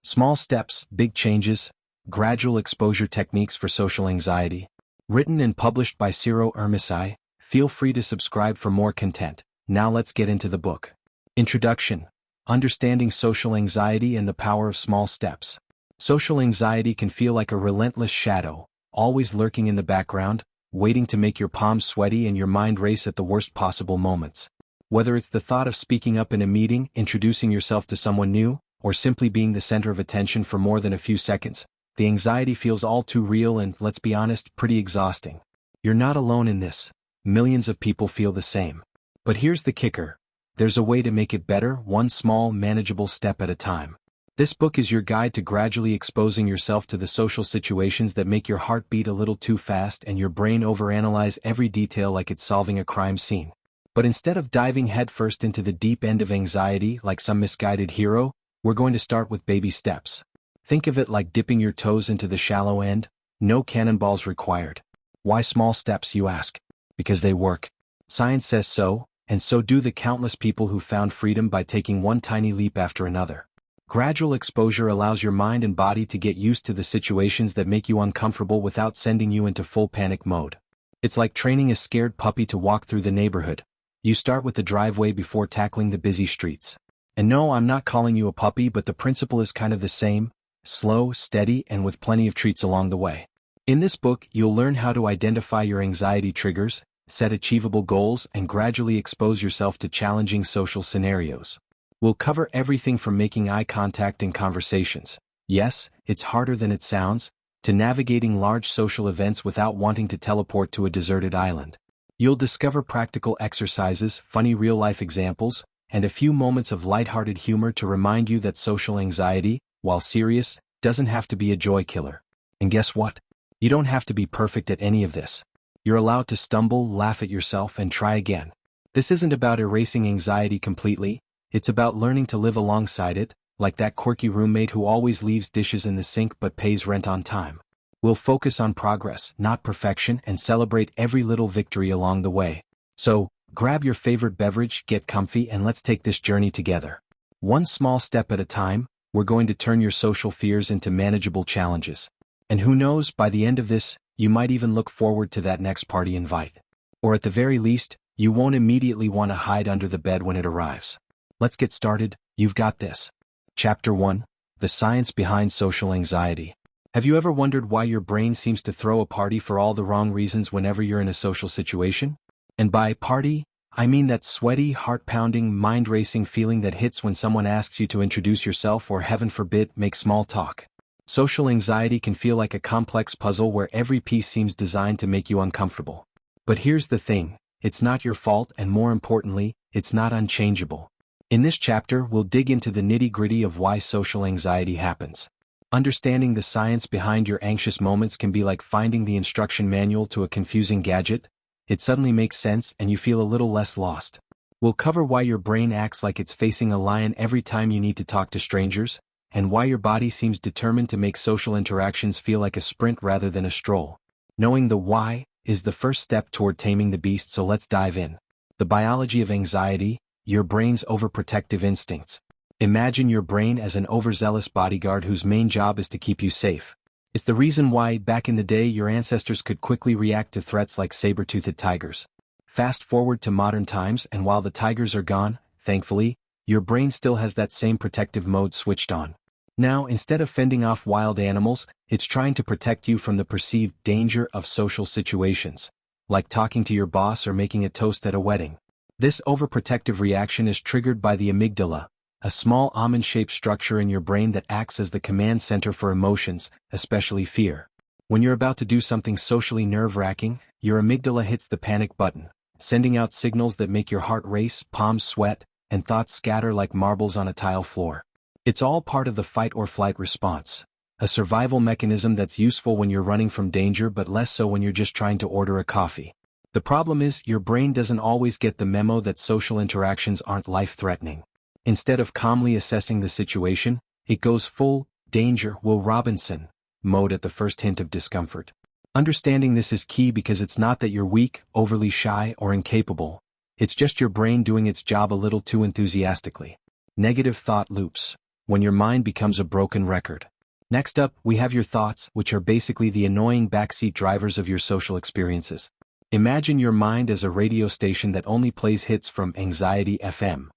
Small Steps, Big Changes, Gradual Exposure Techniques for Social Anxiety. Written and published by Ciro Irmici. Feel free to subscribe for more content. Now let's get into the book. Introduction. Understanding social anxiety and the power of small steps. Social anxiety can feel like a relentless shadow, always lurking in the background, waiting to make your palms sweaty and your mind race at the worst possible moments. Whether it's the thought of speaking up in a meeting, introducing yourself to someone new, or simply being the center of attention for more than a few seconds, the anxiety feels all too real and, let's be honest, pretty exhausting. You're not alone in this. Millions of people feel the same. But here's the kicker. There's a way to make it better, one small, manageable step at a time. This book is your guide to gradually exposing yourself to the social situations that make your heart beat a little too fast and your brain overanalyze every detail like it's solving a crime scene. But instead of diving headfirst into the deep end of anxiety like some misguided hero, we're going to start with baby steps. Think of it like dipping your toes into the shallow end, no cannonballs required. Why small steps, you ask? Because they work. Science says so, and so do the countless people who found freedom by taking one tiny leap after another. Gradual exposure allows your mind and body to get used to the situations that make you uncomfortable without sending you into full panic mode. It's like training a scared puppy to walk through the neighborhood. You start with the driveway before tackling the busy streets. And no, I'm not calling you a puppy, but the principle is kind of the same, slow, steady, and with plenty of treats along the way. In this book, you'll learn how to identify your anxiety triggers, set achievable goals, and gradually expose yourself to challenging social scenarios. We'll cover everything from making eye contact in conversations. Yes, it's harder than it sounds, to navigating large social events without wanting to teleport to a deserted island. You'll discover practical exercises, funny real-life examples, and a few moments of lighthearted humor to remind you that social anxiety, while serious, doesn't have to be a joy killer. And guess what? You don't have to be perfect at any of this. You're allowed to stumble, laugh at yourself, and try again. This isn't about erasing anxiety completely, it's about learning to live alongside it, like that quirky roommate who always leaves dishes in the sink but pays rent on time. We'll focus on progress, not perfection, and celebrate every little victory along the way. So, grab your favorite beverage, get comfy, and let's take this journey together. One small step at a time, we're going to turn your social fears into manageable challenges. And who knows, by the end of this, you might even look forward to that next party invite. Or at the very least, you won't immediately want to hide under the bed when it arrives. Let's get started. You've got this. Chapter 1. The Science Behind Social Anxiety. Have you ever wondered why your brain seems to throw a party for all the wrong reasons whenever you're in a social situation? And by party, I mean that sweaty, heart-pounding, mind-racing feeling that hits when someone asks you to introduce yourself or, heaven forbid, make small talk. Social anxiety can feel like a complex puzzle where every piece seems designed to make you uncomfortable. But here's the thing, it's not your fault, and more importantly, it's not unchangeable. In this chapter, we'll dig into the nitty-gritty of why social anxiety happens. Understanding the science behind your anxious moments can be like finding the instruction manual to a confusing gadget. It suddenly makes sense and you feel a little less lost. We'll cover why your brain acts like it's facing a lion every time you need to talk to strangers, and why your body seems determined to make social interactions feel like a sprint rather than a stroll. Knowing the why is the first step toward taming the beast, so let's dive in. The biology of anxiety, your brain's overprotective instincts. Imagine your brain as an overzealous bodyguard whose main job is to keep you safe. It's the reason why, back in the day, your ancestors could quickly react to threats like saber-toothed tigers. Fast forward to modern times, and while the tigers are gone, thankfully, your brain still has that same protective mode switched on. Now, instead of fending off wild animals, it's trying to protect you from the perceived danger of social situations, like talking to your boss or making a toast at a wedding. This overprotective reaction is triggered by the amygdala, a small almond-shaped structure in your brain that acts as the command center for emotions, especially fear. When you're about to do something socially nerve-wracking, your amygdala hits the panic button, sending out signals that make your heart race, palms sweat, and thoughts scatter like marbles on a tile floor. It's all part of the fight-or-flight response, a survival mechanism that's useful when you're running from danger but less so when you're just trying to order a coffee. The problem is, your brain doesn't always get the memo that social interactions aren't life-threatening. Instead of calmly assessing the situation, it goes full, danger, Will Robinson, mode at the first hint of discomfort. Understanding this is key because it's not that you're weak, overly shy, or incapable. It's just your brain doing its job a little too enthusiastically. Negative thought loops. when your mind becomes a broken record. Next up, we have your thoughts, which are basically the annoying backseat drivers of your social experiences. Imagine your mind as a radio station that only plays hits from Anxiety FM.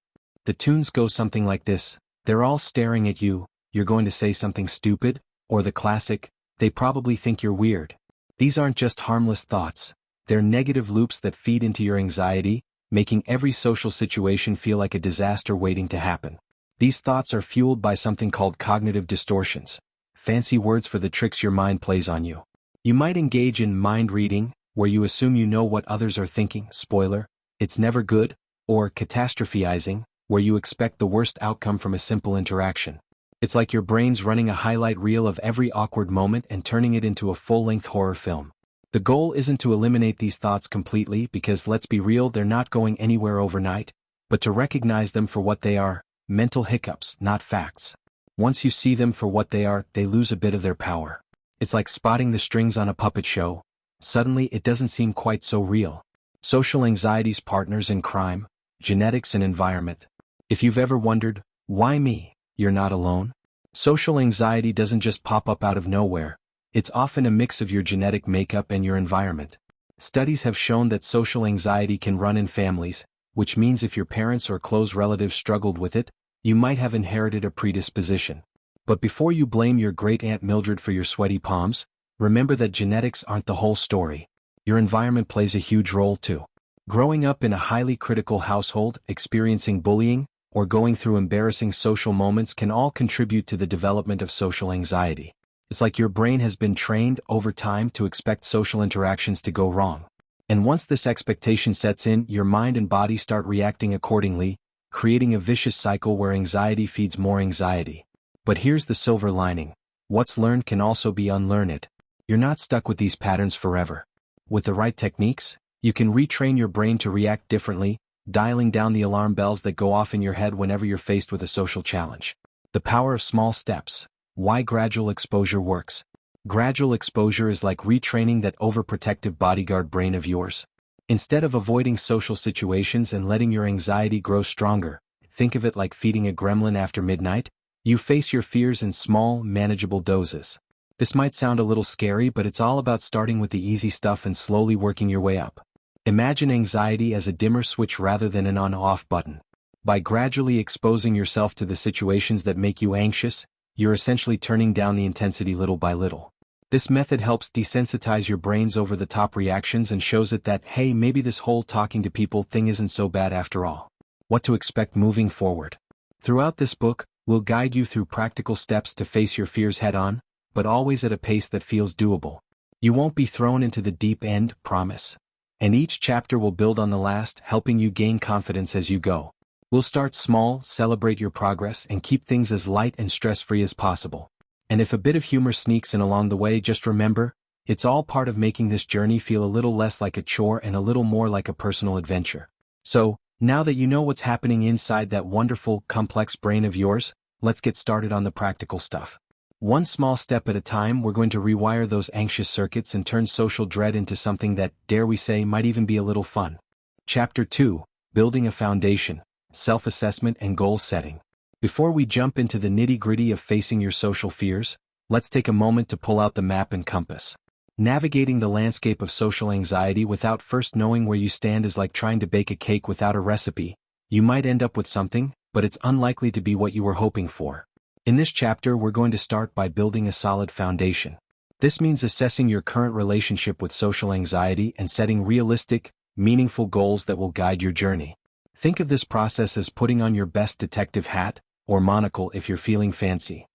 The tunes go something like this: they're all staring at you, you're going to say something stupid, or the classic, they probably think you're weird. These aren't just harmless thoughts, they're negative loops that feed into your anxiety, making every social situation feel like a disaster waiting to happen. These thoughts are fueled by something called cognitive distortions, fancy words for the tricks your mind plays on you. You might engage in mind reading, where you assume you know what others are thinking, spoiler, it's never good, or catastrophizing, where you expect the worst outcome from a simple interaction. It's like your brain's running a highlight reel of every awkward moment and turning it into a full-length horror film. The goal isn't to eliminate these thoughts completely because, let's be real, they're not going anywhere overnight, but to recognize them for what they are, mental hiccups, not facts. Once you see them for what they are, they lose a bit of their power. It's like spotting the strings on a puppet show. Suddenly it doesn't seem quite so real. Social anxiety's partners in crime, genetics and environment. If you've ever wondered, why me, you're not alone. Social anxiety doesn't just pop up out of nowhere. It's often a mix of your genetic makeup and your environment. Studies have shown that social anxiety can run in families, which means if your parents or close relatives struggled with it, you might have inherited a predisposition. But before you blame your great-aunt Mildred for your sweaty palms, remember that genetics aren't the whole story. Your environment plays a huge role too. Growing up in a highly critical household, experiencing bullying, or going through embarrassing social moments can all contribute to the development of social anxiety. It's like your brain has been trained over time to expect social interactions to go wrong. And once this expectation sets in, your mind and body start reacting accordingly, creating a vicious cycle where anxiety feeds more anxiety. But here's the silver lining. What's learned can also be unlearned. You're not stuck with these patterns forever. With the right techniques, you can retrain your brain to react differently, dialing down the alarm bells that go off in your head whenever you're faced with a social challenge. The power of small steps. Why gradual exposure works. Gradual exposure is like retraining that overprotective bodyguard brain of yours. Instead of avoiding social situations and letting your anxiety grow stronger, think of it like feeding a gremlin after midnight. You face your fears in small, manageable doses. This might sound a little scary, but it's all about starting with the easy stuff and slowly working your way up. Imagine anxiety as a dimmer switch rather than an on-off button. By gradually exposing yourself to the situations that make you anxious, you're essentially turning down the intensity little by little. This method helps desensitize your brain's over-the-top reactions and shows it that, hey, maybe this whole talking to people thing isn't so bad after all. What to expect moving forward. Throughout this book, we'll guide you through practical steps to face your fears head-on, but always at a pace that feels doable. You won't be thrown into the deep end, promise. And each chapter will build on the last, helping you gain confidence as you go. We'll start small, celebrate your progress, and keep things as light and stress-free as possible. And if a bit of humor sneaks in along the way, just remember, it's all part of making this journey feel a little less like a chore and a little more like a personal adventure. So, now that you know what's happening inside that wonderful, complex brain of yours, let's get started on the practical stuff. One small step at a time, we're going to rewire those anxious circuits and turn social dread into something that, dare we say, might even be a little fun. Chapter 2, Building a Foundation, Self-Assessment and Goal Setting. Before we jump into the nitty-gritty of facing your social fears, let's take a moment to pull out the map and compass. Navigating the landscape of social anxiety without first knowing where you stand is like trying to bake a cake without a recipe. You might end up with something, but it's unlikely to be what you were hoping for. In this chapter, we're going to start by building a solid foundation. This means assessing your current relationship with social anxiety and setting realistic, meaningful goals that will guide your journey. Think of this process as putting on your best detective hat, or monocle if you're feeling fancy.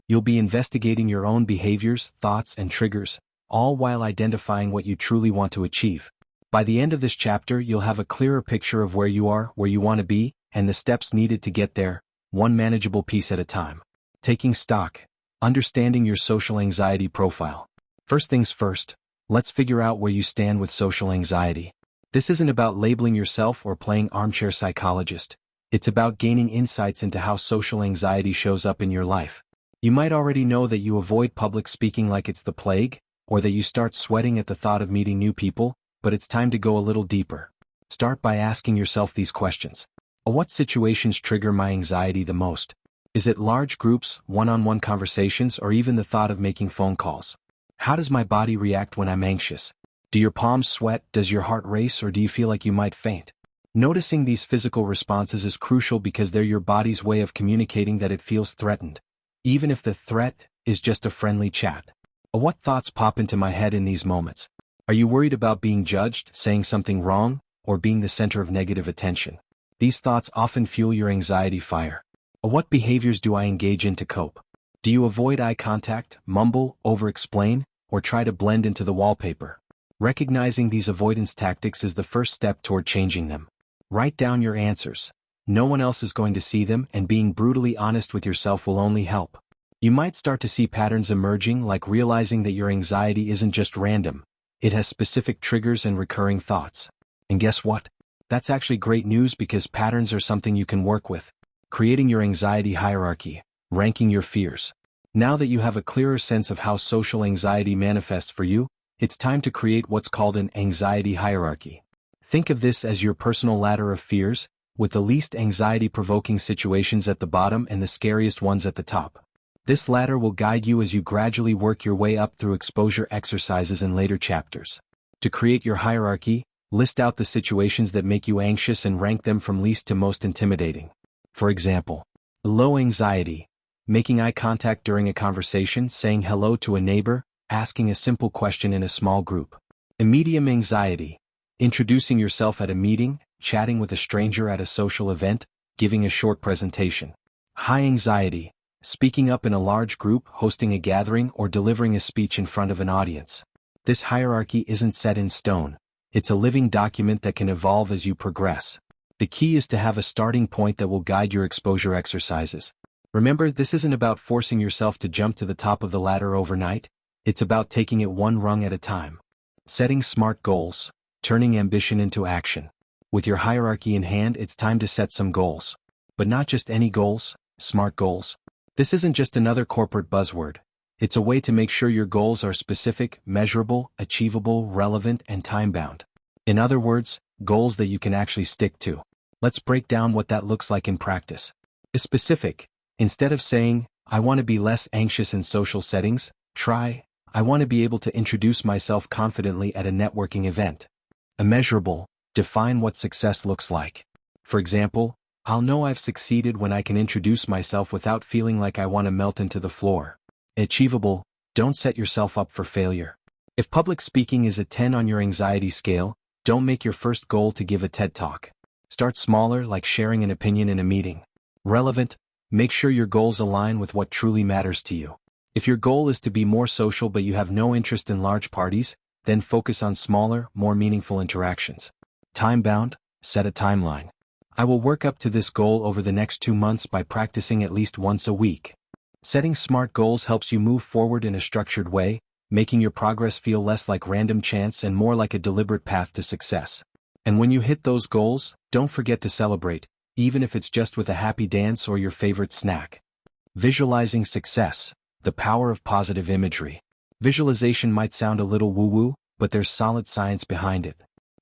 You'll be investigating your own behaviors, thoughts, and triggers, all while identifying what you truly want to achieve. By the end of this chapter, you'll have a clearer picture of where you are, where you want to be, and the steps needed to get there, one manageable piece at a time. Taking stock. Understanding your social anxiety profile. First things first, let's figure out where you stand with social anxiety. This isn't about labeling yourself or playing armchair psychologist. It's about gaining insights into how social anxiety shows up in your life. You might already know that you avoid public speaking like it's the plague, or that you start sweating at the thought of meeting new people, but it's time to go a little deeper. Start by asking yourself these questions. What situations trigger my anxiety the most? Is it large groups, one-on-one conversations, or even the thought of making phone calls? How does my body react when I'm anxious? Do your palms sweat, does your heart race, or do you feel like you might faint? Noticing these physical responses is crucial because they're your body's way of communicating that it feels threatened, even if the threat is just a friendly chat. What thoughts pop into my head in these moments? Are you worried about being judged, saying something wrong, or being the center of negative attention? These thoughts often fuel your anxiety fire. What behaviors do I engage in to cope? Do you avoid eye contact, mumble, over-explain, or try to blend into the wallpaper? Recognizing these avoidance tactics is the first step toward changing them. Write down your answers. No one else is going to see them, and being brutally honest with yourself will only help. You might start to see patterns emerging, like realizing that your anxiety isn't just random. It has specific triggers and recurring thoughts. And guess what? That's actually great news, because patterns are something you can work with. Creating your anxiety hierarchy, ranking your fears. Now that you have a clearer sense of how social anxiety manifests for you, it's time to create what's called an anxiety hierarchy. Think of this as your personal ladder of fears, with the least anxiety-provoking situations at the bottom and the scariest ones at the top. This ladder will guide you as you gradually work your way up through exposure exercises in later chapters. To create your hierarchy, list out the situations that make you anxious and rank them from least to most intimidating. For example, low anxiety, making eye contact during a conversation, saying hello to a neighbor, asking a simple question in a small group. Medium anxiety, introducing yourself at a meeting, chatting with a stranger at a social event, giving a short presentation. High anxiety, speaking up in a large group, hosting a gathering, or delivering a speech in front of an audience. This hierarchy isn't set in stone. It's a living document that can evolve as you progress. The key is to have a starting point that will guide your exposure exercises. Remember, this isn't about forcing yourself to jump to the top of the ladder overnight. It's about taking it one rung at a time. Setting smart goals, turning ambition into action. With your hierarchy in hand, it's time to set some goals. But not just any goals, smart goals. This isn't just another corporate buzzword. It's a way to make sure your goals are specific, measurable, achievable, relevant, and time-bound. In other words, goals that you can actually stick to. Let's break down what that looks like in practice. Is specific. Instead of saying, I want to be less anxious in social settings, try, I want to be able to introduce myself confidently at a networking event. Immeasurable. Define what success looks like. For example, I'll know I've succeeded when I can introduce myself without feeling like I want to melt into the floor. Achievable. Don't set yourself up for failure. If public speaking is a 10 on your anxiety scale, don't make your first goal to give a TED Talk. Start smaller, like sharing an opinion in a meeting. Relevant. Make sure your goals align with what truly matters to you. If your goal is to be more social but you have no interest in large parties, then focus on smaller, more meaningful interactions. Time-bound. Set a timeline. I will work up to this goal over the next 2 months by practicing at least once a week. Setting smart goals helps you move forward in a structured way, making your progress feel less like random chance and more like a deliberate path to success. And when you hit those goals, don't forget to celebrate, even if it's just with a happy dance or your favorite snack. Visualizing success. The power of positive imagery. Visualization might sound a little woo-woo, but there's solid science behind it.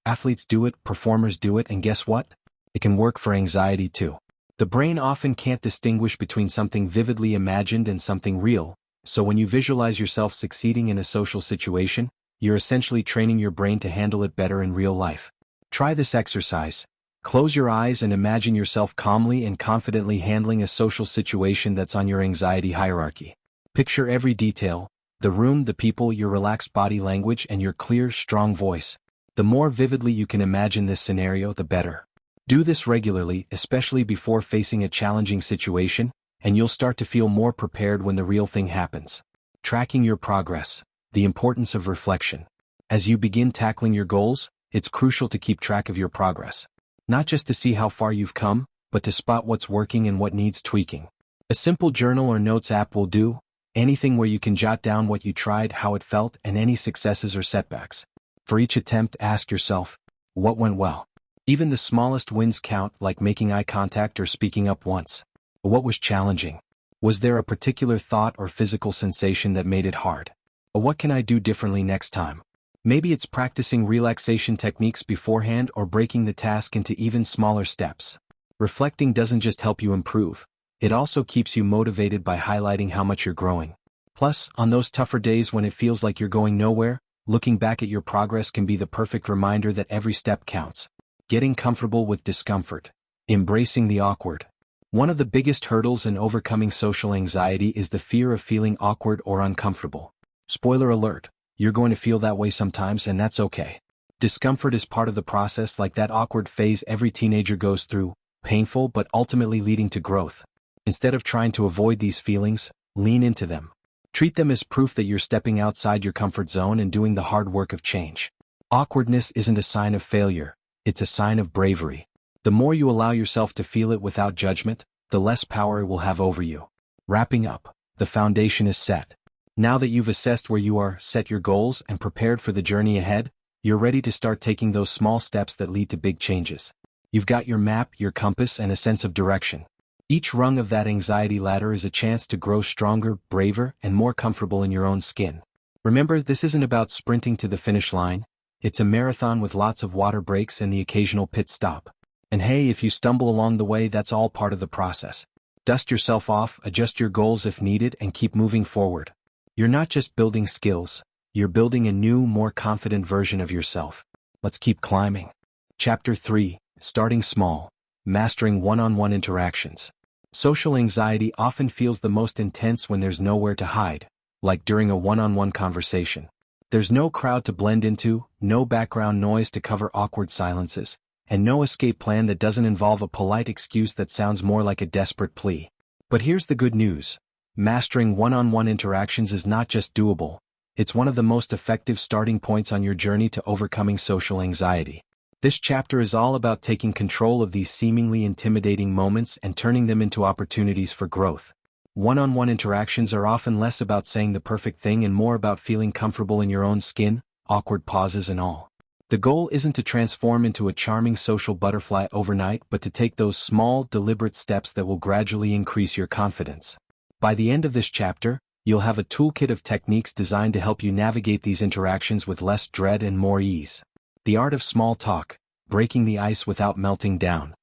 Athletes do it, performers do it, and guess what? It can work for anxiety too. The brain often can't distinguish between something vividly imagined and something real, so when you visualize yourself succeeding in a social situation, you're essentially training your brain to handle it better in real life. Try this exercise. Close your eyes and imagine yourself calmly and confidently handling a social situation that's on your anxiety hierarchy. Picture every detail: the room, the people, your relaxed body language, and your clear, strong voice. The more vividly you can imagine this scenario, the better. Do this regularly, especially before facing a challenging situation, and you'll start to feel more prepared when the real thing happens. Tracking your progress. The importance of reflection. As you begin tackling your goals, it's crucial to keep track of your progress. Not just to see how far you've come, but to spot what's working and what needs tweaking. A simple journal or notes app will do. Anything where you can jot down what you tried, how it felt, and any successes or setbacks. For each attempt, ask yourself, what went well? Even the smallest wins count, like making eye contact or speaking up once. What was challenging? Was there a particular thought or physical sensation that made it hard? What can I do differently next time? Maybe it's practicing relaxation techniques beforehand or breaking the task into even smaller steps. Reflecting doesn't just help you improve. It also keeps you motivated by highlighting how much you're growing. Plus, on those tougher days when it feels like you're going nowhere, looking back at your progress can be the perfect reminder that every step counts. Getting comfortable with discomfort. Embracing the awkward. One of the biggest hurdles in overcoming social anxiety is the fear of feeling awkward or uncomfortable. Spoiler alert, you're going to feel that way sometimes, and that's okay. Discomfort is part of the process, like that awkward phase every teenager goes through, painful but ultimately leading to growth. Instead of trying to avoid these feelings, lean into them. Treat them as proof that you're stepping outside your comfort zone and doing the hard work of change. Awkwardness isn't a sign of failure, it's a sign of bravery. The more you allow yourself to feel it without judgment, the less power it will have over you. Wrapping up, the foundation is set. Now that you've assessed where you are, set your goals, and prepared for the journey ahead, you're ready to start taking those small steps that lead to big changes. You've got your map, your compass, and a sense of direction. Each rung of that anxiety ladder is a chance to grow stronger, braver, and more comfortable in your own skin. Remember, this isn't about sprinting to the finish line. It's a marathon with lots of water breaks and the occasional pit stop. And hey, if you stumble along the way, that's all part of the process. Dust yourself off, adjust your goals if needed, and keep moving forward. You're not just building skills, you're building a new, more confident version of yourself. Let's keep climbing. Chapter 3, Starting Small. Mastering one-on-one interactions. Social anxiety often feels the most intense when there's nowhere to hide, like during a one-on-one conversation. There's no crowd to blend into, no background noise to cover awkward silences, and no escape plan that doesn't involve a polite excuse that sounds more like a desperate plea. But here's the good news. Mastering one-on-one interactions is not just doable, it's one of the most effective starting points on your journey to overcoming social anxiety. This chapter is all about taking control of these seemingly intimidating moments and turning them into opportunities for growth. One-on-one interactions are often less about saying the perfect thing and more about feeling comfortable in your own skin, awkward pauses and all. The goal isn't to transform into a charming social butterfly overnight, but to take those small, deliberate steps that will gradually increase your confidence. By the end of this chapter, you'll have a toolkit of techniques designed to help you navigate these interactions with less dread and more ease. The art of small talk, breaking the ice without melting down.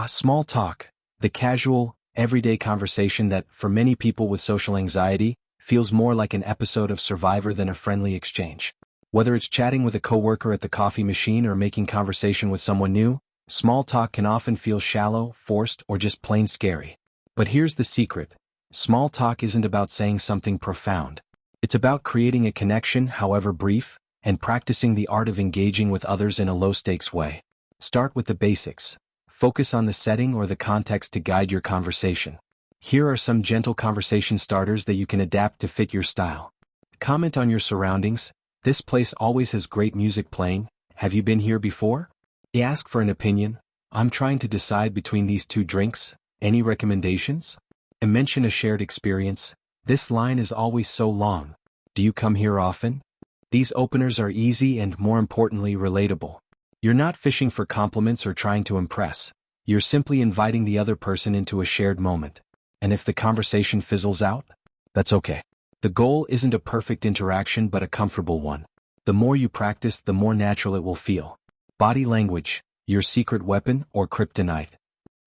Small talk, the casual, everyday conversation that, for many people with social anxiety, feels more like an episode of Survivor than a friendly exchange. Whether it's chatting with a coworker at the coffee machine or making conversation with someone new, small talk can often feel shallow, forced, or just plain scary. But here's the secret. Small talk isn't about saying something profound. It's about creating a connection, however brief, and practicing the art of engaging with others in a low-stakes way. Start with the basics. Focus on the setting or the context to guide your conversation. Here are some gentle conversation starters that you can adapt to fit your style. Comment on your surroundings. This place always has great music playing. Have you been here before? Ask for an opinion. I'm trying to decide between these two drinks. Any recommendations? And mention a shared experience. This line is always so long. Do you come here often? These openers are easy and, more importantly, relatable. You're not fishing for compliments or trying to impress. You're simply inviting the other person into a shared moment. And if the conversation fizzles out, that's okay. The goal isn't a perfect interaction but a comfortable one. The more you practice, the more natural it will feel. Body language, your secret weapon or kryptonite.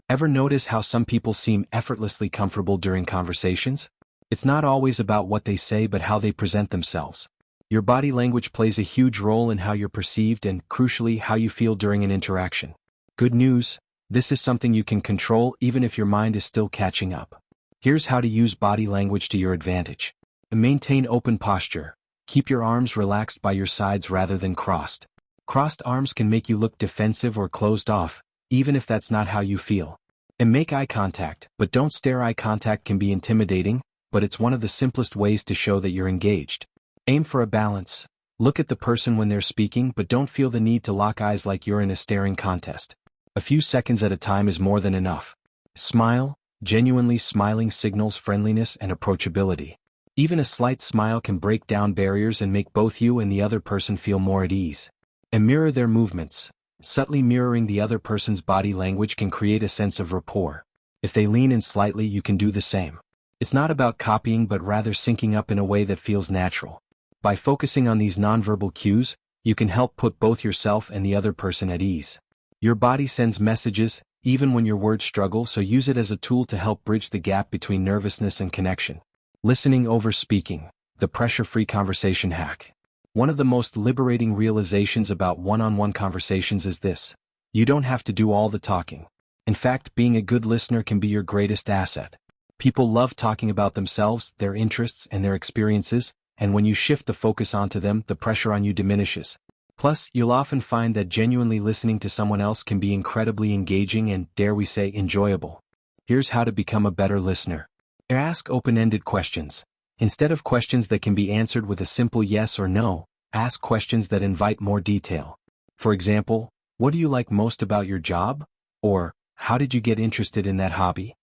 Ever notice how some people seem effortlessly comfortable during conversations? It's not always about what they say but how they present themselves. Your body language plays a huge role in how you're perceived and, crucially, how you feel during an interaction. Good news, this is something you can control even if your mind is still catching up. Here's how to use body language to your advantage. Maintain open posture. Keep your arms relaxed by your sides rather than crossed. Crossed arms can make you look defensive or closed off, even if that's not how you feel. And make eye contact, but don't stare. Eye contact can be intimidating, but it's one of the simplest ways to show that you're engaged. Aim for a balance. Look at the person when they're speaking, but don't feel the need to lock eyes like you're in a staring contest. A few seconds at a time is more than enough. Smile. Genuinely smiling signals friendliness and approachability. Even a slight smile can break down barriers and make both you and the other person feel more at ease. And mirror their movements. Subtly mirroring the other person's body language can create a sense of rapport. If they lean in slightly, you can do the same. It's not about copying but rather syncing up in a way that feels natural. By focusing on these nonverbal cues, you can help put both yourself and the other person at ease. Your body sends messages, even when your words struggle, so use it as a tool to help bridge the gap between nervousness and connection. Listening over speaking, the pressure-free conversation hack. One of the most liberating realizations about one-on-one conversations is this: you don't have to do all the talking. In fact, being a good listener can be your greatest asset. People love talking about themselves, their interests, and their experiences, and when you shift the focus onto them, the pressure on you diminishes. Plus, you'll often find that genuinely listening to someone else can be incredibly engaging and, dare we say, enjoyable. Here's how to become a better listener. Ask open-ended questions. Instead of questions that can be answered with a simple yes or no, ask questions that invite more detail. For example, what do you like most about your job? Or, how did you get interested in that hobby?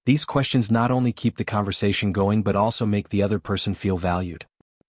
These questions not only keep the conversation going but also make the other person feel valued.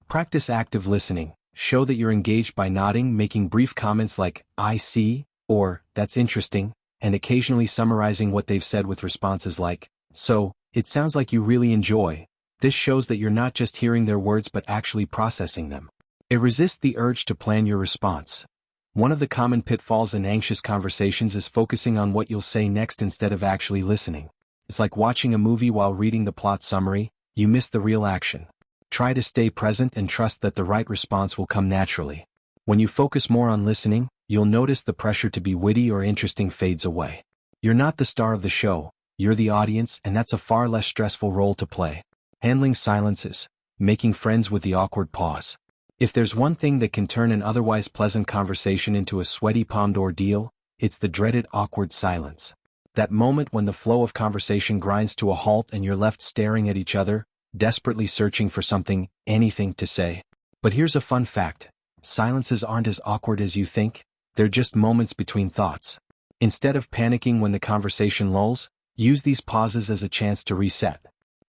Practice active listening. Show that you're engaged by nodding, making brief comments like, "I see," or, "That's interesting," and occasionally summarizing what they've said with responses like, "So, it sounds like you really enjoy." This shows that you're not just hearing their words but actually processing them. Resist the urge to plan your response. One of the common pitfalls in anxious conversations is focusing on what you'll say next instead of actually listening. It's like watching a movie while reading the plot summary, you miss the real action. Try to stay present and trust that the right response will come naturally. When you focus more on listening, you'll notice the pressure to be witty or interesting fades away. You're not the star of the show, you're the audience, and that's a far less stressful role to play. Handling silences. Making friends with the awkward pause. If there's one thing that can turn an otherwise pleasant conversation into a sweaty-palmed ordeal, it's the dreaded awkward silence. That moment when the flow of conversation grinds to a halt and you're left staring at each other, desperately searching for something, anything to say. But here's a fun fact. Silences aren't as awkward as you think, they're just moments between thoughts. Instead of panicking when the conversation lulls, use these pauses as a chance to reset.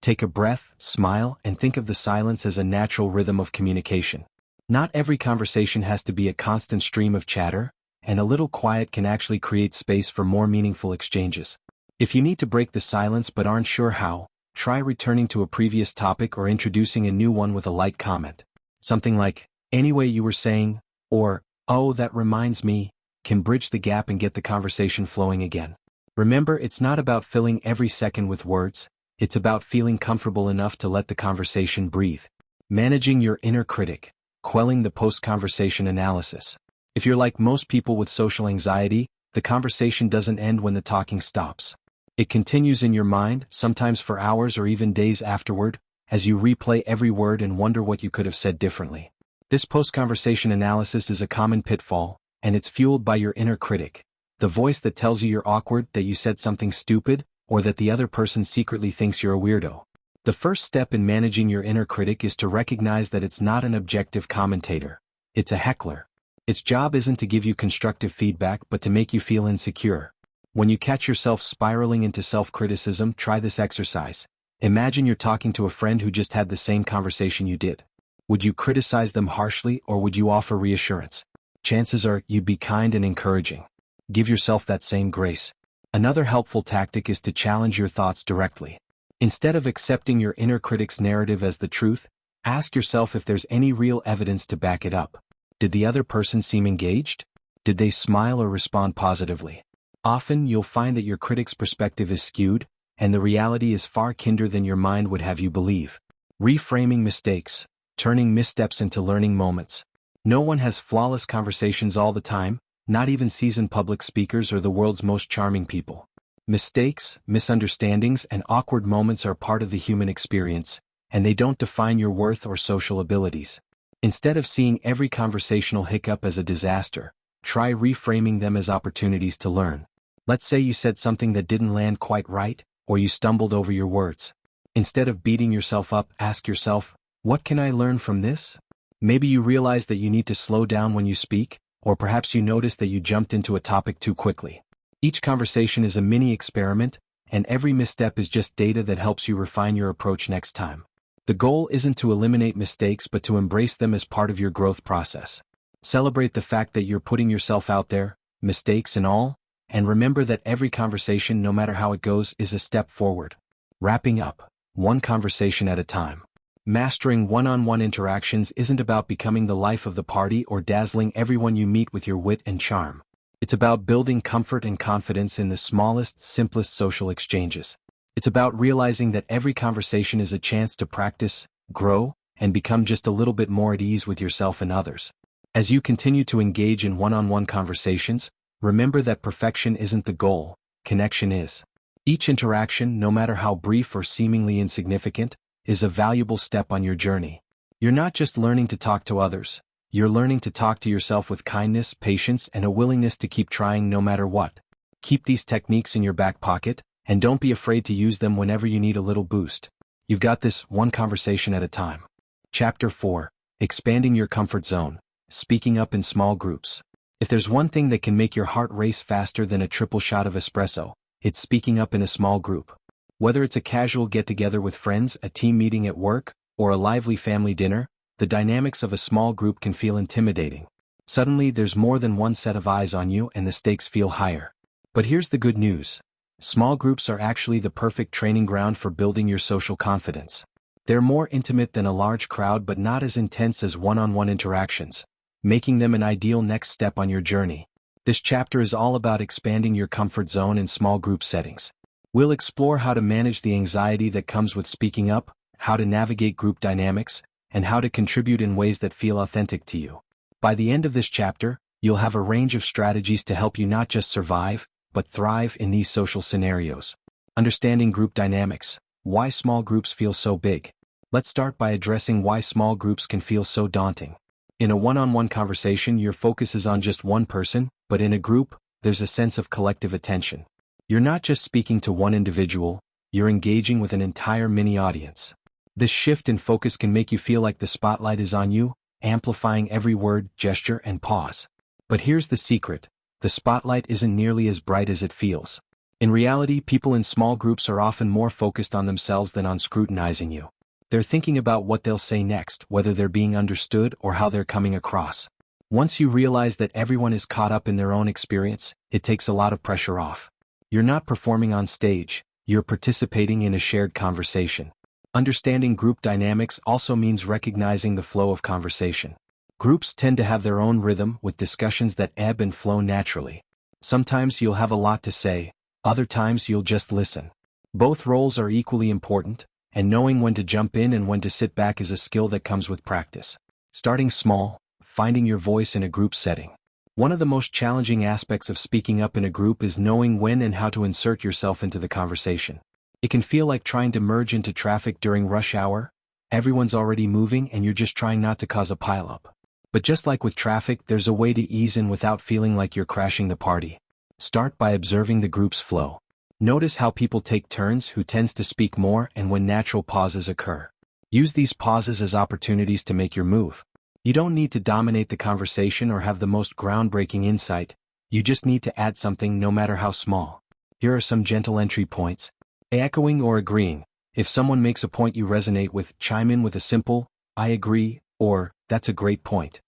Take a breath, smile, and think of the silence as a natural rhythm of communication. Not every conversation has to be a constant stream of chatter, and a little quiet can actually create space for more meaningful exchanges. If you need to break the silence but aren't sure how, try returning to a previous topic or introducing a new one with a light comment. Something like, "Anyway, you were saying," or, "Oh, that reminds me," can bridge the gap and get the conversation flowing again. Remember, it's not about filling every second with words, it's about feeling comfortable enough to let the conversation breathe. Managing your inner critic. Quelling the post-conversation analysis. If you're like most people with social anxiety, the conversation doesn't end when the talking stops. It continues in your mind, sometimes for hours or even days afterward, as you replay every word and wonder what you could have said differently. This post-conversation analysis is a common pitfall, and it's fueled by your inner critic. The voice that tells you you're awkward, that you said something stupid, or that the other person secretly thinks you're a weirdo. The first step in managing your inner critic is to recognize that it's not an objective commentator. It's a heckler. Its job isn't to give you constructive feedback but to make you feel insecure. When you catch yourself spiraling into self-criticism, try this exercise. Imagine you're talking to a friend who just had the same conversation you did. Would you criticize them harshly or would you offer reassurance? Chances are you'd be kind and encouraging. Give yourself that same grace. Another helpful tactic is to challenge your thoughts directly. Instead of accepting your inner critic's narrative as the truth, ask yourself if there's any real evidence to back it up. Did the other person seem engaged? Did they smile or respond positively? Often you'll find that your critic's perspective is skewed, and the reality is far kinder than your mind would have you believe. Reframing mistakes, turning missteps into learning moments. No one has flawless conversations all the time, not even seasoned public speakers or the world's most charming people. Mistakes, misunderstandings, and awkward moments are part of the human experience, and they don't define your worth or social abilities. Instead of seeing every conversational hiccup as a disaster, try reframing them as opportunities to learn. Let's say you said something that didn't land quite right, or you stumbled over your words. Instead of beating yourself up, ask yourself, what can I learn from this? Maybe you realize that you need to slow down when you speak, or perhaps you notice that you jumped into a topic too quickly. Each conversation is a mini experiment, and every misstep is just data that helps you refine your approach next time. The goal isn't to eliminate mistakes but to embrace them as part of your growth process. Celebrate the fact that you're putting yourself out there, mistakes and all, and remember that every conversation, no matter how it goes, is a step forward. Wrapping up, one conversation at a time. Mastering one-on-one interactions isn't about becoming the life of the party or dazzling everyone you meet with your wit and charm. It's about building comfort and confidence in the smallest, simplest social exchanges. It's about realizing that every conversation is a chance to practice, grow, and become just a little bit more at ease with yourself and others. As you continue to engage in one-on-one conversations, remember that perfection isn't the goal, connection is. Each interaction, no matter how brief or seemingly insignificant, is a valuable step on your journey. You're not just learning to talk to others, you're learning to talk to yourself with kindness, patience, and a willingness to keep trying no matter what. Keep these techniques in your back pocket, and don't be afraid to use them whenever you need a little boost. You've got this, one conversation at a time. Chapter 4. Expanding your comfort zone. Speaking up in small groups. If there's one thing that can make your heart race faster than a triple shot of espresso, it's speaking up in a small group. Whether it's a casual get-together with friends, a team meeting at work, or a lively family dinner, the dynamics of a small group can feel intimidating. Suddenly there's more than one set of eyes on you and the stakes feel higher. But here's the good news. Small groups are actually the perfect training ground for building your social confidence. They're more intimate than a large crowd but not as intense as one-on-one interactions, making them an ideal next step on your journey. This chapter is all about expanding your comfort zone in small group settings. We'll explore how to manage the anxiety that comes with speaking up, how to navigate group dynamics, and how to contribute in ways that feel authentic to you. By the end of this chapter, you'll have a range of strategies to help you not just survive, but thrive in these social scenarios. Understanding group dynamics. Why small groups feel so big. Let's start by addressing why small groups can feel so daunting. In a one-on-one conversation, your focus is on just one person, but in a group, there's a sense of collective attention. You're not just speaking to one individual, you're engaging with an entire mini-audience. This shift in focus can make you feel like the spotlight is on you, amplifying every word, gesture, and pause. But here's the secret. The spotlight isn't nearly as bright as it feels. In reality, people in small groups are often more focused on themselves than on scrutinizing you. They're thinking about what they'll say next, whether they're being understood or how they're coming across. Once you realize that everyone is caught up in their own experience, it takes a lot of pressure off. You're not performing on stage, you're participating in a shared conversation. Understanding group dynamics also means recognizing the flow of conversation. Groups tend to have their own rhythm with discussions that ebb and flow naturally. Sometimes you'll have a lot to say, other times you'll just listen. Both roles are equally important, and knowing when to jump in and when to sit back is a skill that comes with practice. Starting small, finding your voice in a group setting. One of the most challenging aspects of speaking up in a group is knowing when and how to insert yourself into the conversation. It can feel like trying to merge into traffic during rush hour. Everyone's already moving and you're just trying not to cause a pileup. But just like with traffic, there's a way to ease in without feeling like you're crashing the party. Start by observing the group's flow. Notice how people take turns, who tends to speak more, and when natural pauses occur. Use these pauses as opportunities to make your move. You don't need to dominate the conversation or have the most groundbreaking insight, you just need to add something no matter how small. Here are some gentle entry points. Echoing or agreeing. If someone makes a point you resonate with, chime in with a simple, I agree, or, that's a great point.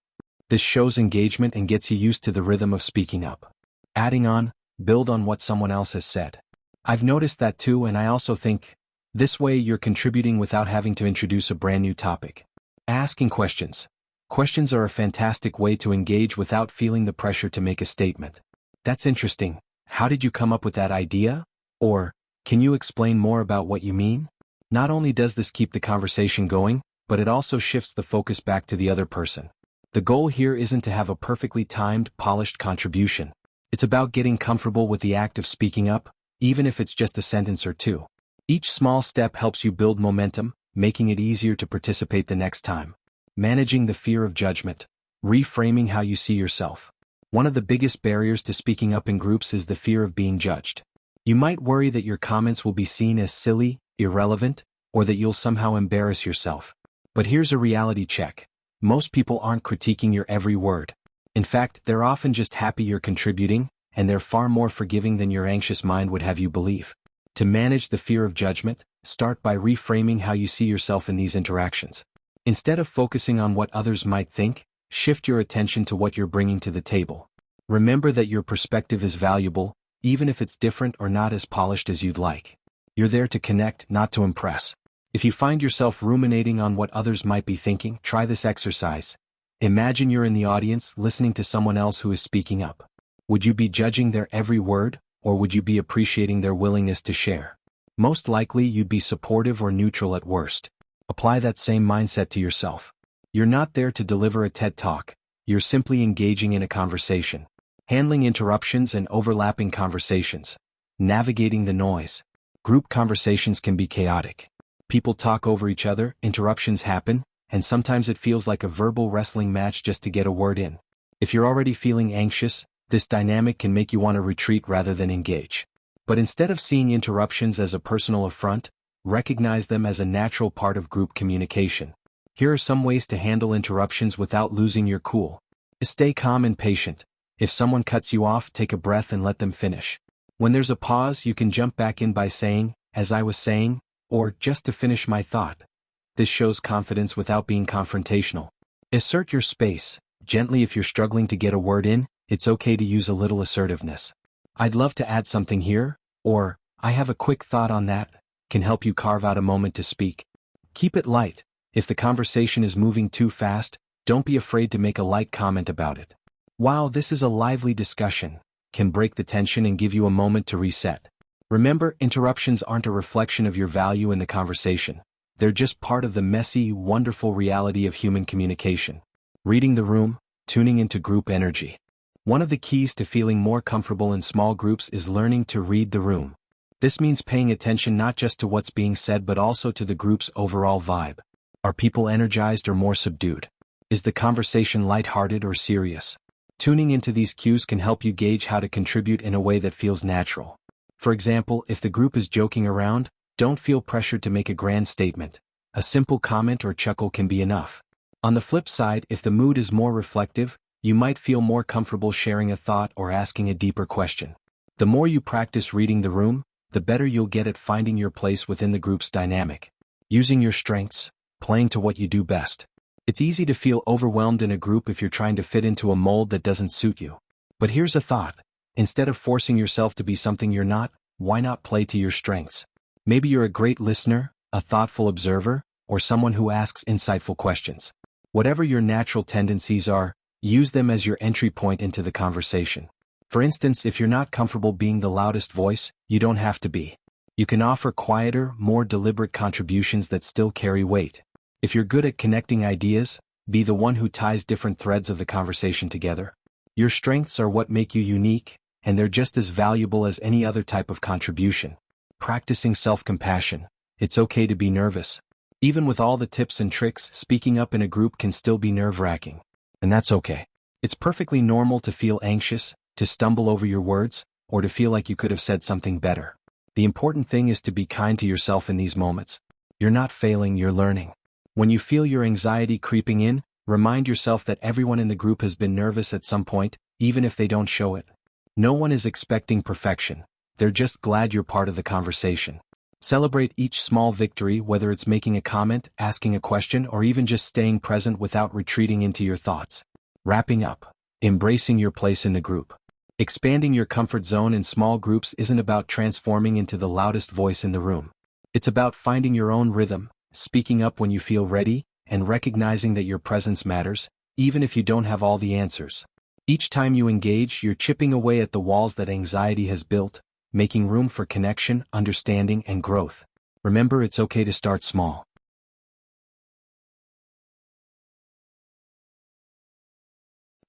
This shows engagement and gets you used to the rhythm of speaking up. Adding on, build on what someone else has said. I've noticed that too, and I also think, this way you're contributing without having to introduce a brand new topic. Asking questions. Questions are a fantastic way to engage without feeling the pressure to make a statement. That's interesting. How did you come up with that idea? Or, can you explain more about what you mean? Not only does this keep the conversation going, but it also shifts the focus back to the other person. The goal here isn't to have a perfectly timed, polished contribution. It's about getting comfortable with the act of speaking up, even if it's just a sentence or two. Each small step helps you build momentum, making it easier to participate the next time. Managing the fear of judgment. Reframing how you see yourself. One of the biggest barriers to speaking up in groups is the fear of being judged. You might worry that your comments will be seen as silly, irrelevant, or that you'll somehow embarrass yourself. But here's a reality check. Most people aren't critiquing your every word. In fact, they're often just happy you're contributing, and they're far more forgiving than your anxious mind would have you believe. To manage the fear of judgment, start by reframing how you see yourself in these interactions. Instead of focusing on what others might think, shift your attention to what you're bringing to the table. Remember that your perspective is valuable, even if it's different or not as polished as you'd like. You're there to connect, not to impress. If you find yourself ruminating on what others might be thinking, try this exercise. Imagine you're in the audience listening to someone else who is speaking up. Would you be judging their every word, or would you be appreciating their willingness to share? Most likely you'd be supportive or neutral at worst. Apply that same mindset to yourself. You're not there to deliver a TED Talk, you're simply engaging in a conversation. Handling interruptions and overlapping conversations. Navigating the noise. Group conversations can be chaotic. People talk over each other, interruptions happen, and sometimes it feels like a verbal wrestling match just to get a word in. If you're already feeling anxious, this dynamic can make you want to retreat rather than engage. But instead of seeing interruptions as a personal affront, recognize them as a natural part of group communication. Here are some ways to handle interruptions without losing your cool. Stay calm and patient. If someone cuts you off, take a breath and let them finish. When there's a pause, you can jump back in by saying, "As I was saying," or "just to finish my thought." This shows confidence without being confrontational. Assert your space. Gently, if you're struggling to get a word in, it's okay to use a little assertiveness. "I'd love to add something here," or "I have a quick thought on that," can help you carve out a moment to speak. Keep it light. If the conversation is moving too fast, don't be afraid to make a light comment about it. "Wow, this is a lively discussion," can break the tension and give you a moment to reset. Remember, interruptions aren't a reflection of your value in the conversation. They're just part of the messy, wonderful reality of human communication. Reading the room, tuning into group energy. One of the keys to feeling more comfortable in small groups is learning to read the room. This means paying attention not just to what's being said but also to the group's overall vibe. Are people energized or more subdued? Is the conversation lighthearted or serious? Tuning into these cues can help you gauge how to contribute in a way that feels natural. For example, if the group is joking around, don't feel pressured to make a grand statement. A simple comment or chuckle can be enough. On the flip side, if the mood is more reflective, you might feel more comfortable sharing a thought or asking a deeper question. The more you practice reading the room, the better you'll get at finding your place within the group's dynamic. Using your strengths, playing to what you do best. It's easy to feel overwhelmed in a group if you're trying to fit into a mold that doesn't suit you. But here's a thought. Instead of forcing yourself to be something you're not, why not play to your strengths? Maybe you're a great listener, a thoughtful observer, or someone who asks insightful questions. Whatever your natural tendencies are, use them as your entry point into the conversation. For instance, if you're not comfortable being the loudest voice, you don't have to be. You can offer quieter, more deliberate contributions that still carry weight. If you're good at connecting ideas, be the one who ties different threads of the conversation together. Your strengths are what make you unique, and they're just as valuable as any other type of contribution. Practicing self-compassion. It's okay to be nervous. Even with all the tips and tricks, speaking up in a group can still be nerve-wracking. And that's okay. It's perfectly normal to feel anxious, to stumble over your words, or to feel like you could have said something better. The important thing is to be kind to yourself in these moments. You're not failing, you're learning. When you feel your anxiety creeping in, remind yourself that everyone in the group has been nervous at some point, even if they don't show it. No one is expecting perfection. They're just glad you're part of the conversation. Celebrate each small victory, whether it's making a comment, asking a question, or even just staying present without retreating into your thoughts. Wrapping up. Embracing your place in the group. Expanding your comfort zone in small groups isn't about transforming into the loudest voice in the room. It's about finding your own rhythm, speaking up when you feel ready, and recognizing that your presence matters, even if you don't have all the answers. Each time you engage, you're chipping away at the walls that anxiety has built, making room for connection, understanding, and growth. Remember, it's okay to start small.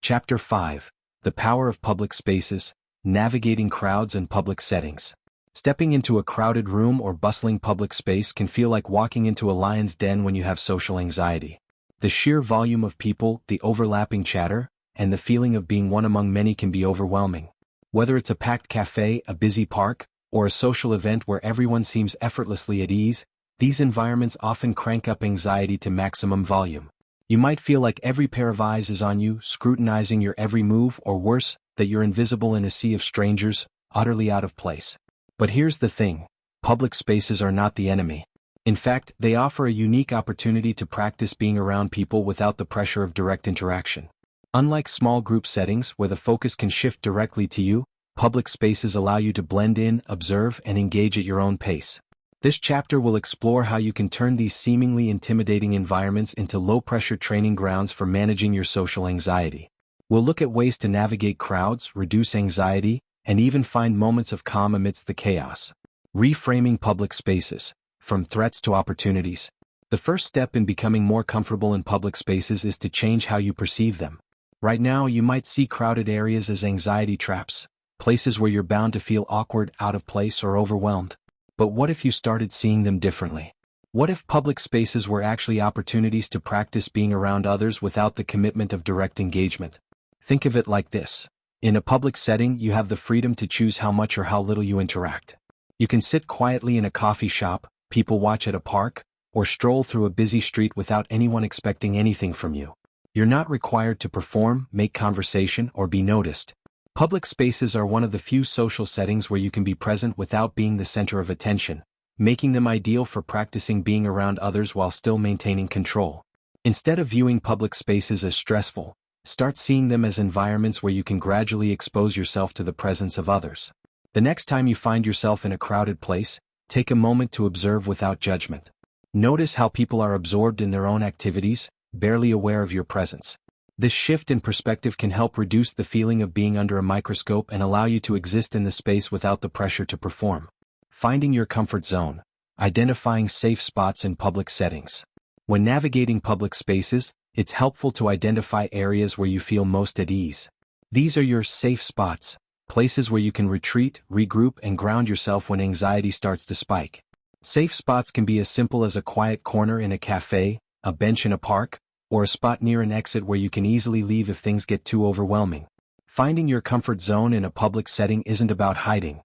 Chapter 5. The Power of Public Spaces, Navigating Crowds and Public Settings. Stepping into a crowded room or bustling public space can feel like walking into a lion's den when you have social anxiety. The sheer volume of people, the overlapping chatter, and the feeling of being one among many can be overwhelming. Whether it's a packed cafe, a busy park, or a social event where everyone seems effortlessly at ease, these environments often crank up anxiety to maximum volume. You might feel like every pair of eyes is on you, scrutinizing your every move, or worse, that you're invisible in a sea of strangers, utterly out of place. But here's the thing, public spaces are not the enemy. In fact, they offer a unique opportunity to practice being around people without the pressure of direct interaction. Unlike small group settings where the focus can shift directly to you, public spaces allow you to blend in, observe, and engage at your own pace. This chapter will explore how you can turn these seemingly intimidating environments into low-pressure training grounds for managing your social anxiety. We'll look at ways to navigate crowds, reduce anxiety, and even find moments of calm amidst the chaos. Reframing public spaces, from threats to opportunities. The first step in becoming more comfortable in public spaces is to change how you perceive them. Right now, you might see crowded areas as anxiety traps, places where you're bound to feel awkward, out of place, or overwhelmed. But what if you started seeing them differently? What if public spaces were actually opportunities to practice being around others without the commitment of direct engagement? Think of it like this. In a public setting, you have the freedom to choose how much or how little you interact. You can sit quietly in a coffee shop, people watch at a park, or stroll through a busy street without anyone expecting anything from you. You're not required to perform, make conversation, or be noticed. Public spaces are one of the few social settings where you can be present without being the center of attention, making them ideal for practicing being around others while still maintaining control. Instead of viewing public spaces as stressful, start seeing them as environments where you can gradually expose yourself to the presence of others. The next time you find yourself in a crowded place, take a moment to observe without judgment. Notice how people are absorbed in their own activities, barely aware of your presence. This shift in perspective can help reduce the feeling of being under a microscope and allow you to exist in the space without the pressure to perform. Finding your comfort zone. Identifying safe spots in public settings. When navigating public spaces, it's helpful to identify areas where you feel most at ease. These are your safe spots, places where you can retreat, regroup, and ground yourself when anxiety starts to spike. Safe spots can be as simple as a quiet corner in a cafe, a bench in a park, or a spot near an exit where you can easily leave if things get too overwhelming. Finding your comfort zone in a public setting isn't about hiding.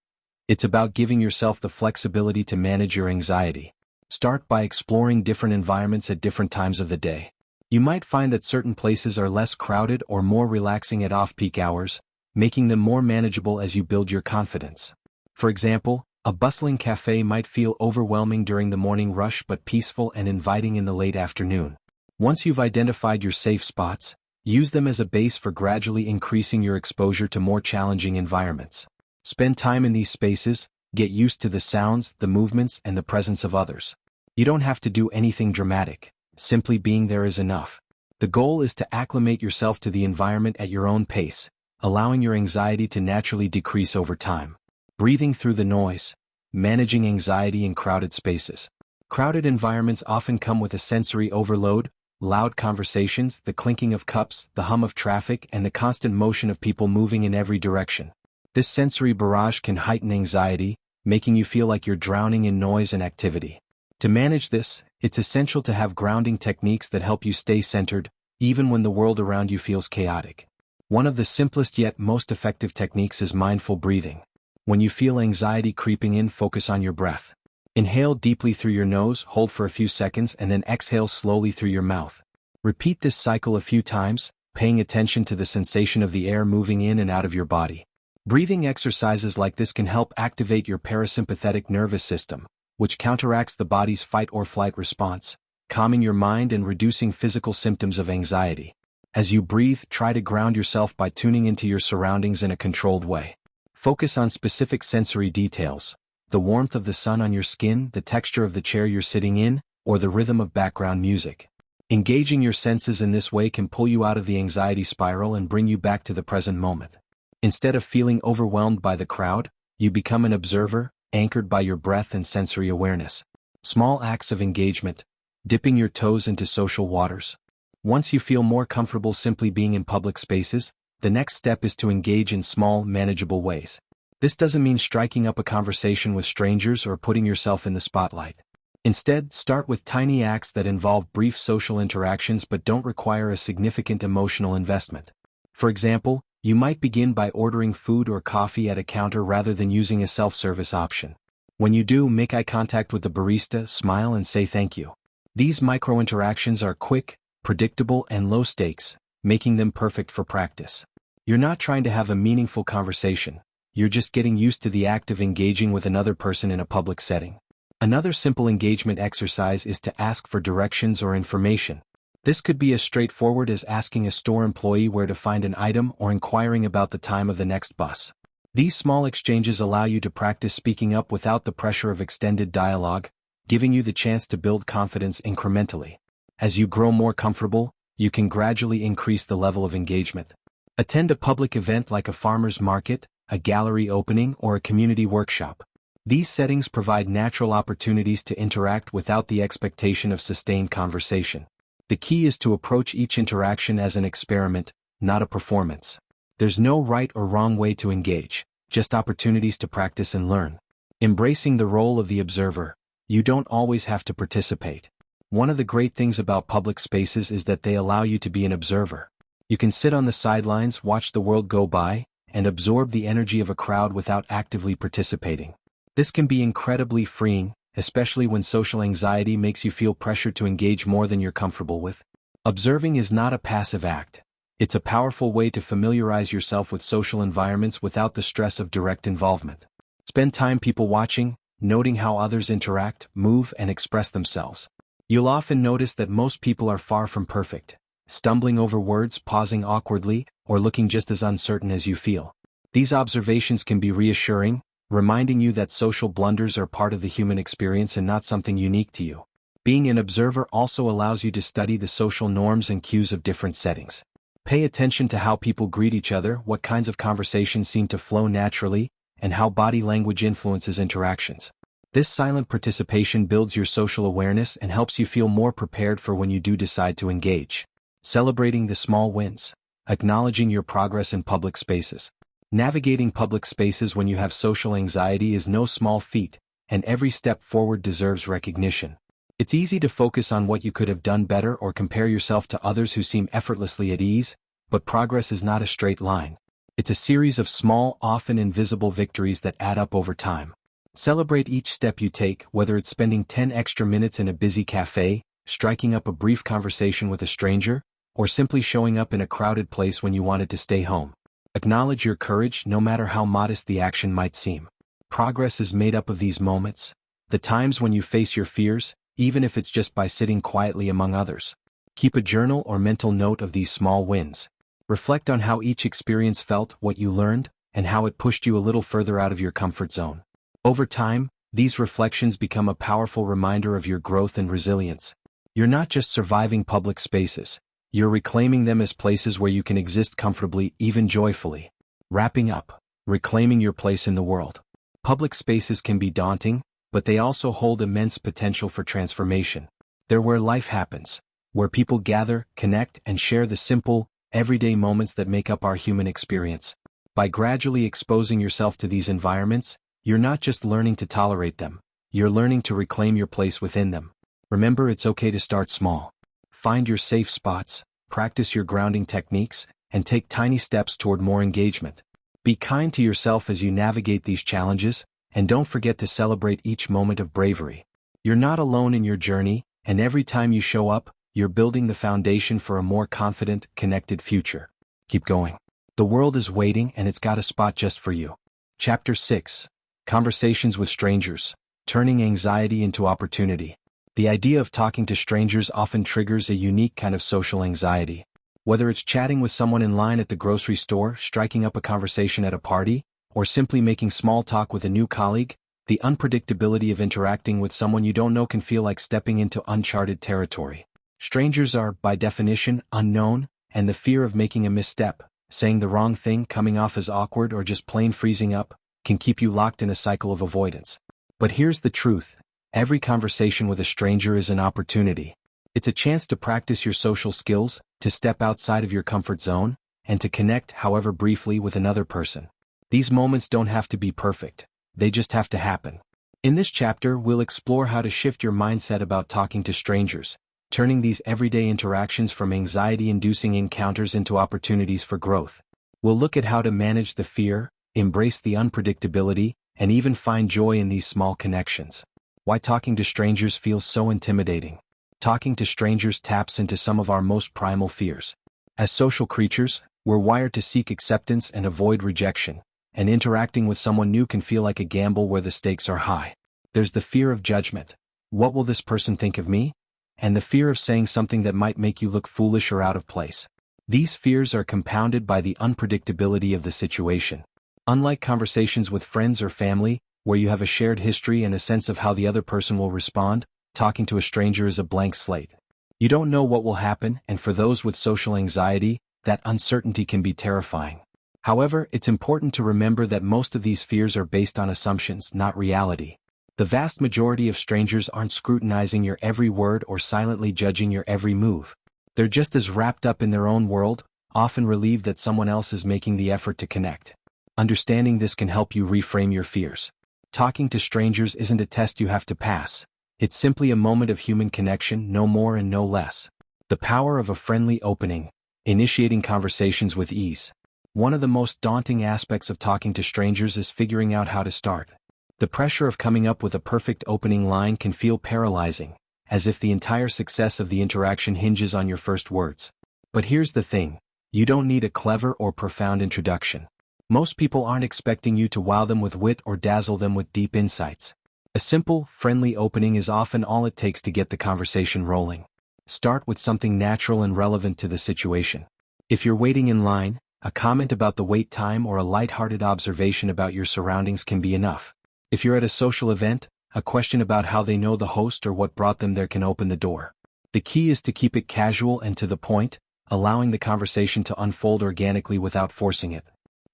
It's about giving yourself the flexibility to manage your anxiety. Start by exploring different environments at different times of the day. You might find that certain places are less crowded or more relaxing at off-peak hours, making them more manageable as you build your confidence. For example, a bustling cafe might feel overwhelming during the morning rush but peaceful and inviting in the late afternoon. Once you've identified your safe spots, use them as a base for gradually increasing your exposure to more challenging environments. Spend time in these spaces, get used to the sounds, the movements, and the presence of others. You don't have to do anything dramatic. Simply being there is enough. The goal is to acclimate yourself to the environment at your own pace, allowing your anxiety to naturally decrease over time. Breathing through the noise. Managing anxiety in crowded spaces. Crowded environments often come with a sensory overload, loud conversations, the clinking of cups, the hum of traffic, and the constant motion of people moving in every direction. This sensory barrage can heighten anxiety, making you feel like you're drowning in noise and activity. To manage this, it's essential to have grounding techniques that help you stay centered, even when the world around you feels chaotic. One of the simplest yet most effective techniques is mindful breathing. When you feel anxiety creeping in, focus on your breath. Inhale deeply through your nose, hold for a few seconds, and then exhale slowly through your mouth. Repeat this cycle a few times, paying attention to the sensation of the air moving in and out of your body. Breathing exercises like this can help activate your parasympathetic nervous system, which counteracts the body's fight-or-flight response, calming your mind and reducing physical symptoms of anxiety. As you breathe, try to ground yourself by tuning into your surroundings in a controlled way. Focus on specific sensory details, the warmth of the sun on your skin, the texture of the chair you're sitting in, or the rhythm of background music. Engaging your senses in this way can pull you out of the anxiety spiral and bring you back to the present moment. Instead of feeling overwhelmed by the crowd, you become an observer, anchored by your breath and sensory awareness. Small acts of engagement. Dipping your toes into social waters. Once you feel more comfortable simply being in public spaces, the next step is to engage in small, manageable ways. This doesn't mean striking up a conversation with strangers or putting yourself in the spotlight. Instead, start with tiny acts that involve brief social interactions but don't require a significant emotional investment. For example, you might begin by ordering food or coffee at a counter rather than using a self-service option. When you do, make eye contact with the barista, smile, and say thank you. These micro-interactions are quick, predictable, and low stakes, making them perfect for practice. You're not trying to have a meaningful conversation. You're just getting used to the act of engaging with another person in a public setting. Another simple engagement exercise is to ask for directions or information. This could be as straightforward as asking a store employee where to find an item or inquiring about the time of the next bus. These small exchanges allow you to practice speaking up without the pressure of extended dialogue, giving you the chance to build confidence incrementally. As you grow more comfortable, you can gradually increase the level of engagement. Attend a public event like a farmer's market, a gallery opening, or a community workshop. These settings provide natural opportunities to interact without the expectation of sustained conversation. The key is to approach each interaction as an experiment, not a performance. There's no right or wrong way to engage, just opportunities to practice and learn. Embracing the role of the observer. You don't always have to participate. One of the great things about public spaces is that they allow you to be an observer. You can sit on the sidelines, watch the world go by, and absorb the energy of a crowd without actively participating. This can be incredibly freeing, especially when social anxiety makes you feel pressured to engage more than you're comfortable with. Observing is not a passive act. It's a powerful way to familiarize yourself with social environments without the stress of direct involvement. Spend time people watching, noting how others interact, move, and express themselves. You'll often notice that most people are far from perfect, stumbling over words, pausing awkwardly, or looking just as uncertain as you feel. These observations can be reassuring, reminding you that social blunders are part of the human experience and not something unique to you. Being an observer also allows you to study the social norms and cues of different settings. Pay attention to how people greet each other, what kinds of conversations seem to flow naturally, and how body language influences interactions. This silent participation builds your social awareness and helps you feel more prepared for when you do decide to engage. Celebrating the small wins. Acknowledging your progress in public spaces. Navigating public spaces when you have social anxiety is no small feat, and every step forward deserves recognition. It's easy to focus on what you could have done better or compare yourself to others who seem effortlessly at ease, but progress is not a straight line. It's a series of small, often invisible victories that add up over time. Celebrate each step you take, whether it's spending 10 extra minutes in a busy cafe, striking up a brief conversation with a stranger, or simply showing up in a crowded place when you wanted to stay home. Acknowledge your courage, no matter how modest the action might seem. Progress is made up of these moments, the times when you face your fears, even if it's just by sitting quietly among others. Keep a journal or mental note of these small wins. Reflect on how each experience felt, what you learned, and how it pushed you a little further out of your comfort zone. Over time, these reflections become a powerful reminder of your growth and resilience. You're not just surviving public spaces. You're reclaiming them as places where you can exist comfortably, even joyfully. Wrapping up. Reclaiming your place in the world. Public spaces can be daunting, but they also hold immense potential for transformation. They're where life happens, where people gather, connect, and share the simple, everyday moments that make up our human experience. By gradually exposing yourself to these environments, you're not just learning to tolerate them, you're learning to reclaim your place within them. Remember, it's okay to start small. Find your safe spots, practice your grounding techniques, and take tiny steps toward more engagement. Be kind to yourself as you navigate these challenges, and don't forget to celebrate each moment of bravery. You're not alone in your journey, and every time you show up, you're building the foundation for a more confident, connected future. Keep going. The world is waiting, and it's got a spot just for you. Chapter 6. Conversations with Strangers. Turning Anxiety into Opportunity. The idea of talking to strangers often triggers a unique kind of social anxiety. Whether it's chatting with someone in line at the grocery store, striking up a conversation at a party, or simply making small talk with a new colleague, the unpredictability of interacting with someone you don't know can feel like stepping into uncharted territory. Strangers are, by definition, unknown, and the fear of making a misstep, saying the wrong thing, coming off as awkward, or just plain freezing up, can keep you locked in a cycle of avoidance. But here's the truth. Every conversation with a stranger is an opportunity. It's a chance to practice your social skills, to step outside of your comfort zone, and to connect, however briefly, with another person. These moments don't have to be perfect. They just have to happen. In this chapter, we'll explore how to shift your mindset about talking to strangers, turning these everyday interactions from anxiety-inducing encounters into opportunities for growth. We'll look at how to manage the fear, embrace the unpredictability, and even find joy in these small connections. Why talking to strangers feels so intimidating. Talking to strangers taps into some of our most primal fears. As social creatures, we're wired to seek acceptance and avoid rejection, and interacting with someone new can feel like a gamble where the stakes are high. There's the fear of judgment. What will this person think of me? And the fear of saying something that might make you look foolish or out of place. These fears are compounded by the unpredictability of the situation. Unlike conversations with friends or family, where you have a shared history and a sense of how the other person will respond, talking to a stranger is a blank slate. You don't know what will happen, and for those with social anxiety, That uncertainty can be terrifying. However, it's important to remember that most of these fears are based on assumptions, not reality. The vast majority of strangers aren't scrutinizing your every word or silently judging your every move. They're just as wrapped up in their own world, often relieved that someone else is making the effort to connect. Understanding this can help you reframe your fears. Talking to strangers isn't a test you have to pass. It's simply a moment of human connection, no more and no less. The power of a friendly opening, initiating conversations with ease. One of the most daunting aspects of talking to strangers is figuring out how to start. The pressure of coming up with a perfect opening line can feel paralyzing, as if the entire success of the interaction hinges on your first words. But here's the thing, you don't need a clever or profound introduction. Most people aren't expecting you to wow them with wit or dazzle them with deep insights. A simple, friendly opening is often all it takes to get the conversation rolling. Start with something natural and relevant to the situation. If you're waiting in line, a comment about the wait time or a lighthearted observation about your surroundings can be enough. If you're at a social event, a question about how they know the host or what brought them there can open the door. The key is to keep it casual and to the point, allowing the conversation to unfold organically without forcing it.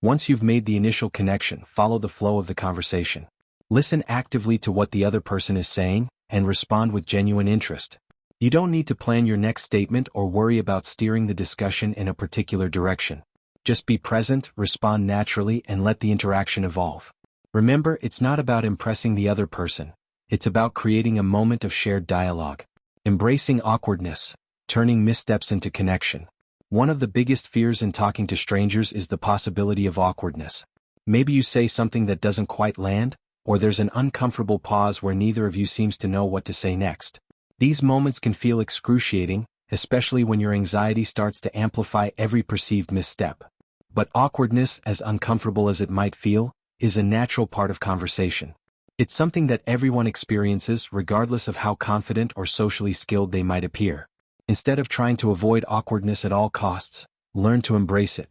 Once you've made the initial connection, follow the flow of the conversation. Listen actively to what the other person is saying, and respond with genuine interest. You don't need to plan your next statement or worry about steering the discussion in a particular direction. Just be present, respond naturally, and let the interaction evolve. Remember, it's not about impressing the other person. It's about creating a moment of shared dialogue. Embracing awkwardness, turning missteps into connection. One of the biggest fears in talking to strangers is the possibility of awkwardness. Maybe you say something that doesn't quite land, or there's an uncomfortable pause where neither of you seems to know what to say next. These moments can feel excruciating, especially when your anxiety starts to amplify every perceived misstep. But awkwardness, as uncomfortable as it might feel, is a natural part of conversation. It's something that everyone experiences regardless of how confident or socially skilled they might appear. Instead of trying to avoid awkwardness at all costs, learn to embrace it.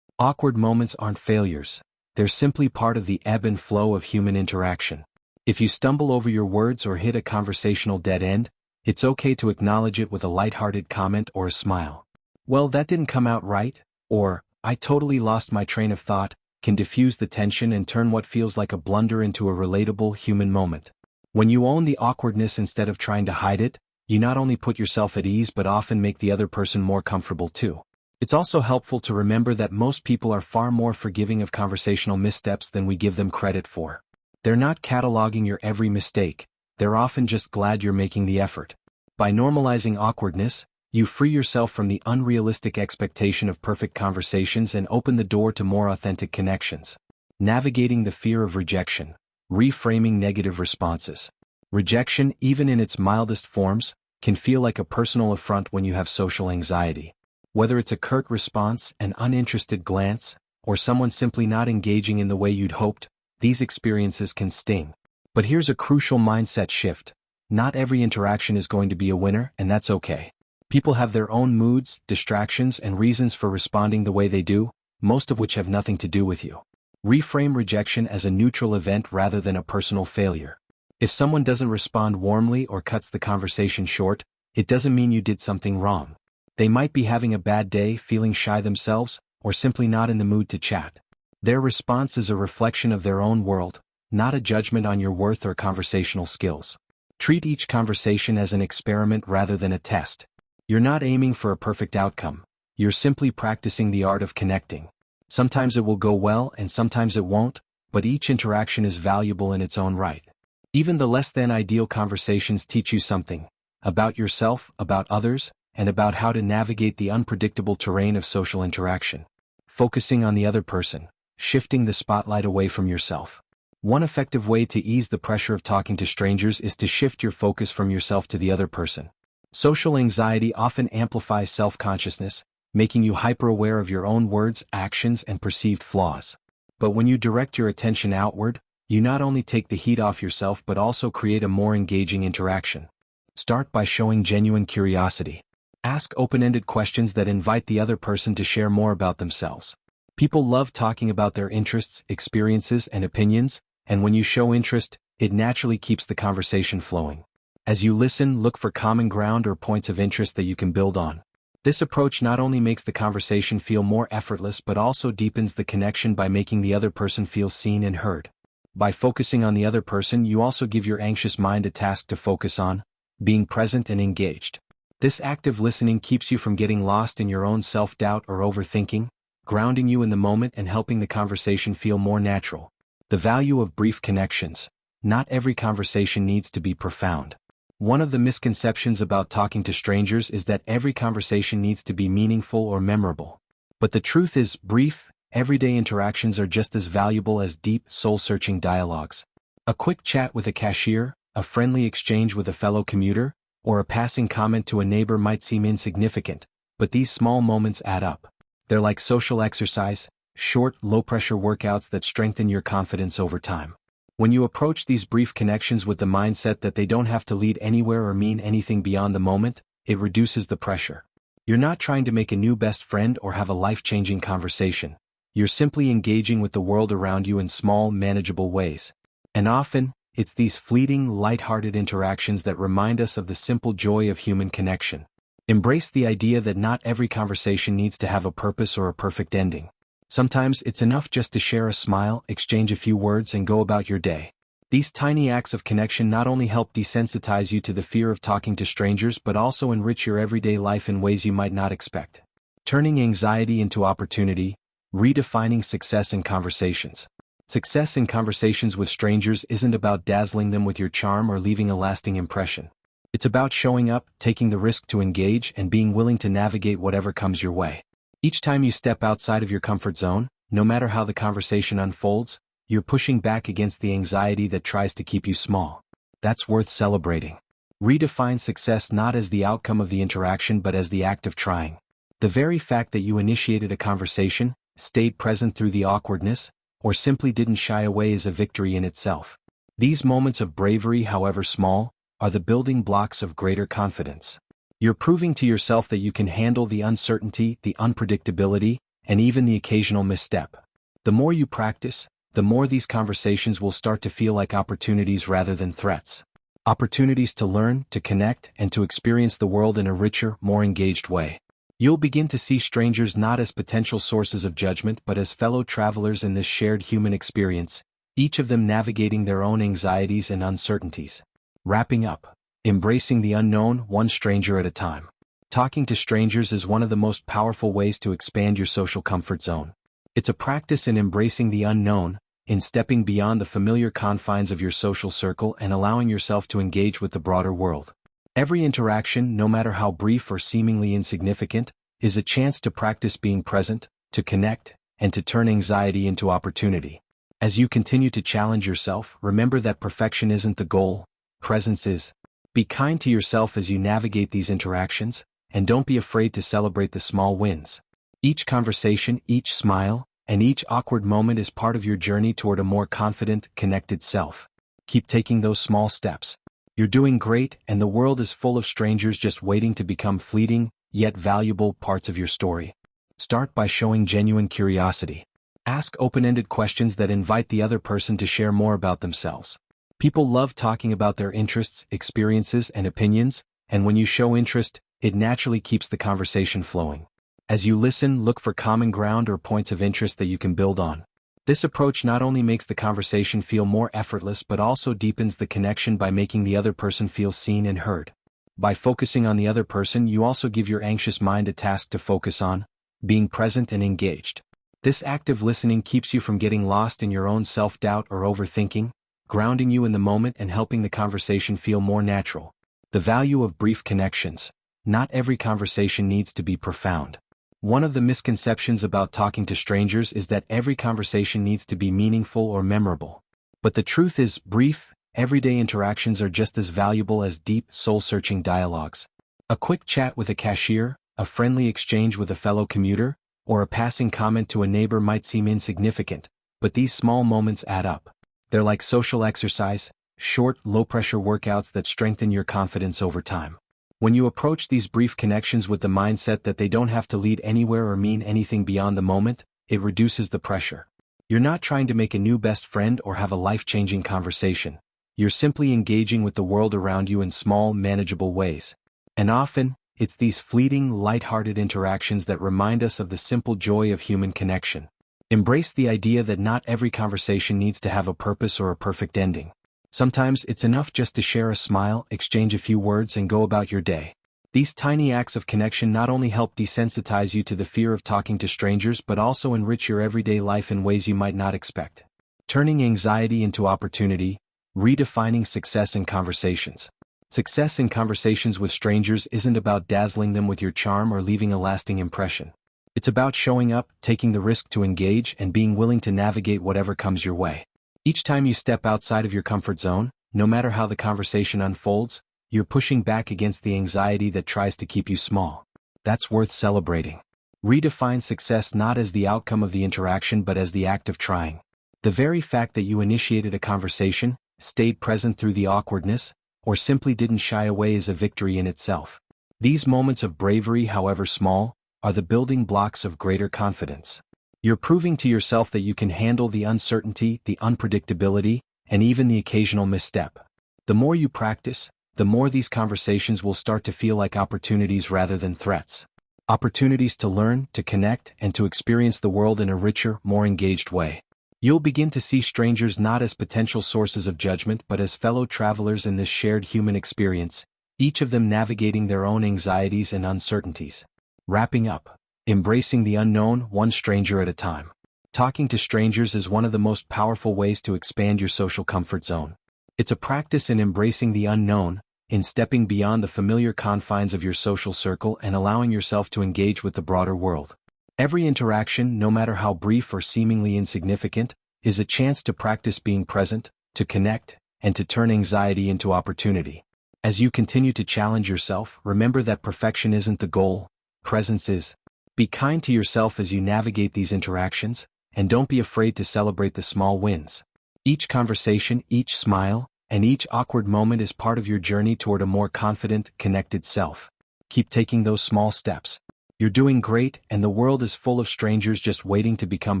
Awkward moments aren't failures. They're simply part of the ebb and flow of human interaction. If you stumble over your words or hit a conversational dead end, it's okay to acknowledge it with a lighthearted comment or a smile. Well, that didn't come out right, or, I totally lost my train of thought, can diffuse the tension and turn what feels like a blunder into a relatable human moment. When you own the awkwardness instead of trying to hide it, you not only put yourself at ease but often make the other person more comfortable too. It's also helpful to remember that most people are far more forgiving of conversational missteps than we give them credit for. They're not cataloging your every mistake, they're often just glad you're making the effort. By normalizing awkwardness, you free yourself from the unrealistic expectation of perfect conversations and open the door to more authentic connections. Navigating the fear of rejection. Reframing negative responses. Rejection, even in its mildest forms, can feel like a personal affront when you have social anxiety. Whether it's a curt response, an uninterested glance, or someone simply not engaging in the way you'd hoped, these experiences can sting. But here's a crucial mindset shift. Not every interaction is going to be a winner, and that's okay. People have their own moods, distractions, and reasons for responding the way they do, most of which have nothing to do with you. Reframe rejection as a neutral event rather than a personal failure. If someone doesn't respond warmly or cuts the conversation short, it doesn't mean you did something wrong. They might be having a bad day, feeling shy themselves, or simply not in the mood to chat. Their response is a reflection of their own world, not a judgment on your worth or conversational skills. Treat each conversation as an experiment rather than a test. You're not aiming for a perfect outcome. You're simply practicing the art of connecting. Sometimes it will go well and sometimes it won't, but each interaction is valuable in its own right. Even the less than ideal conversations teach you something about yourself, about others, and about how to navigate the unpredictable terrain of social interaction. Focusing on the other person, shifting the spotlight away from yourself. One effective way to ease the pressure of talking to strangers is to shift your focus from yourself to the other person. Social anxiety often amplifies self-consciousness, making you hyper-aware of your own words, actions, and perceived flaws. But when you direct your attention outward, you not only take the heat off yourself but also create a more engaging interaction. Start by showing genuine curiosity. Ask open-ended questions that invite the other person to share more about themselves. People love talking about their interests, experiences, and opinions, and when you show interest, it naturally keeps the conversation flowing. As you listen, look for common ground or points of interest that you can build on. This approach not only makes the conversation feel more effortless but also deepens the connection by making the other person feel seen and heard. By focusing on the other person, you also give your anxious mind a task to focus on, being present and engaged. This active listening keeps you from getting lost in your own self-doubt or overthinking, grounding you in the moment and helping the conversation feel more natural. The value of brief connections. Not every conversation needs to be profound. One of the misconceptions about talking to strangers is that every conversation needs to be meaningful or memorable. But the truth is, brief, everyday interactions are just as valuable as deep, soul-searching dialogues. A quick chat with a cashier, a friendly exchange with a fellow commuter, or a passing comment to a neighbor might seem insignificant, but these small moments add up. They're like social exercise, short, low-pressure workouts that strengthen your confidence over time. When you approach these brief connections with the mindset that they don't have to lead anywhere or mean anything beyond the moment, it reduces the pressure. You're not trying to make a new best friend or have a life-changing conversation. You're simply engaging with the world around you in small, manageable ways. And often, it's these fleeting, light-hearted interactions that remind us of the simple joy of human connection. Embrace the idea that not every conversation needs to have a purpose or a perfect ending. Sometimes it's enough just to share a smile, exchange a few words, and go about your day. These tiny acts of connection not only help desensitize you to the fear of talking to strangers but also enrich your everyday life in ways you might not expect. Turning anxiety into opportunity, redefining success in conversations. Success in conversations with strangers isn't about dazzling them with your charm or leaving a lasting impression. It's about showing up, taking the risk to engage, and being willing to navigate whatever comes your way. Each time you step outside of your comfort zone, no matter how the conversation unfolds, you're pushing back against the anxiety that tries to keep you small. That's worth celebrating. Redefine success not as the outcome of the interaction but as the act of trying. The very fact that you initiated a conversation, stayed present through the awkwardness, or simply didn't shy away is a victory in itself. These moments of bravery, however small, are the building blocks of greater confidence. You're proving to yourself that you can handle the uncertainty, the unpredictability, and even the occasional misstep. The more you practice, the more these conversations will start to feel like opportunities rather than threats. Opportunities to learn, to connect, and to experience the world in a richer, more engaged way. You'll begin to see strangers not as potential sources of judgment but as fellow travelers in this shared human experience, each of them navigating their own anxieties and uncertainties. Wrapping up. Embracing the unknown, one stranger at a time. Talking to strangers is one of the most powerful ways to expand your social comfort zone. It's a practice in embracing the unknown, in stepping beyond the familiar confines of your social circle and allowing yourself to engage with the broader world. Every interaction, no matter how brief or seemingly insignificant, is a chance to practice being present, to connect, and to turn anxiety into opportunity. As you continue to challenge yourself, remember that perfection isn't the goal, presence is. Be kind to yourself as you navigate these interactions, and don't be afraid to celebrate the small wins. Each conversation, each smile, and each awkward moment is part of your journey toward a more confident, connected self. Keep taking those small steps. You're doing great, and the world is full of strangers just waiting to become fleeting, yet valuable parts of your story. Start by showing genuine curiosity. Ask open-ended questions that invite the other person to share more about themselves. People love talking about their interests, experiences, and opinions, and when you show interest, it naturally keeps the conversation flowing. As you listen, look for common ground or points of interest that you can build on. This approach not only makes the conversation feel more effortless but also deepens the connection by making the other person feel seen and heard. By focusing on the other person, you also give your anxious mind a task to focus on, being present and engaged. This active listening keeps you from getting lost in your own self-doubt or overthinking, grounding you in the moment and helping the conversation feel more natural. The value of brief connections. Not every conversation needs to be profound. One of the misconceptions about talking to strangers is that every conversation needs to be meaningful or memorable. But the truth is, brief, everyday interactions are just as valuable as deep, soul-searching dialogues. A quick chat with a cashier, a friendly exchange with a fellow commuter, or a passing comment to a neighbor might seem insignificant, but these small moments add up. They're like social exercise, short, low-pressure workouts that strengthen your confidence over time. When you approach these brief connections with the mindset that they don't have to lead anywhere or mean anything beyond the moment, it reduces the pressure. You're not trying to make a new best friend or have a life-changing conversation. You're simply engaging with the world around you in small, manageable ways. And often, It's these fleeting, light-hearted interactions that remind us of the simple joy of human connection. Embrace the idea that not every conversation needs to have a purpose or a perfect ending. Sometimes it's enough just to share a smile, exchange a few words, and go about your day. These tiny acts of connection not only help desensitize you to the fear of talking to strangers but also enrich your everyday life in ways you might not expect. Turning anxiety into opportunity, redefining success in conversations. Success in conversations with strangers isn't about dazzling them with your charm or leaving a lasting impression. It's about showing up, taking the risk to engage, and being willing to navigate whatever comes your way. Each time you step outside of your comfort zone, no matter how the conversation unfolds, you're pushing back against the anxiety that tries to keep you small. That's worth celebrating. Redefine success not as the outcome of the interaction but as the act of trying. The very fact that you initiated a conversation, stayed present through the awkwardness, or simply didn't shy away is a victory in itself. These moments of bravery, however small, are the building blocks of greater confidence. You're proving to yourself that you can handle the uncertainty, the unpredictability, and even the occasional misstep. The more you practice, the more these conversations will start to feel like opportunities rather than threats. Opportunities to learn, to connect, and to experience the world in a richer, more engaged way. You'll begin to see strangers not as potential sources of judgment but as fellow travelers in this shared human experience, each of them navigating their own anxieties and uncertainties. Wrapping up. Embracing the unknown, one stranger at a time. Talking to strangers is one of the most powerful ways to expand your social comfort zone. It's a practice in embracing the unknown, in stepping beyond the familiar confines of your social circle and allowing yourself to engage with the broader world. Every interaction, no matter how brief or seemingly insignificant, is a chance to practice being present, to connect, and to turn anxiety into opportunity. As you continue to challenge yourself, remember that perfection isn't the goal, presence is. Be kind to yourself as you navigate these interactions, and don't be afraid to celebrate the small wins. Each conversation, each smile, and each awkward moment is part of your journey toward a more confident, connected self. Keep taking those small steps. You're doing great, and the world is full of strangers just waiting to become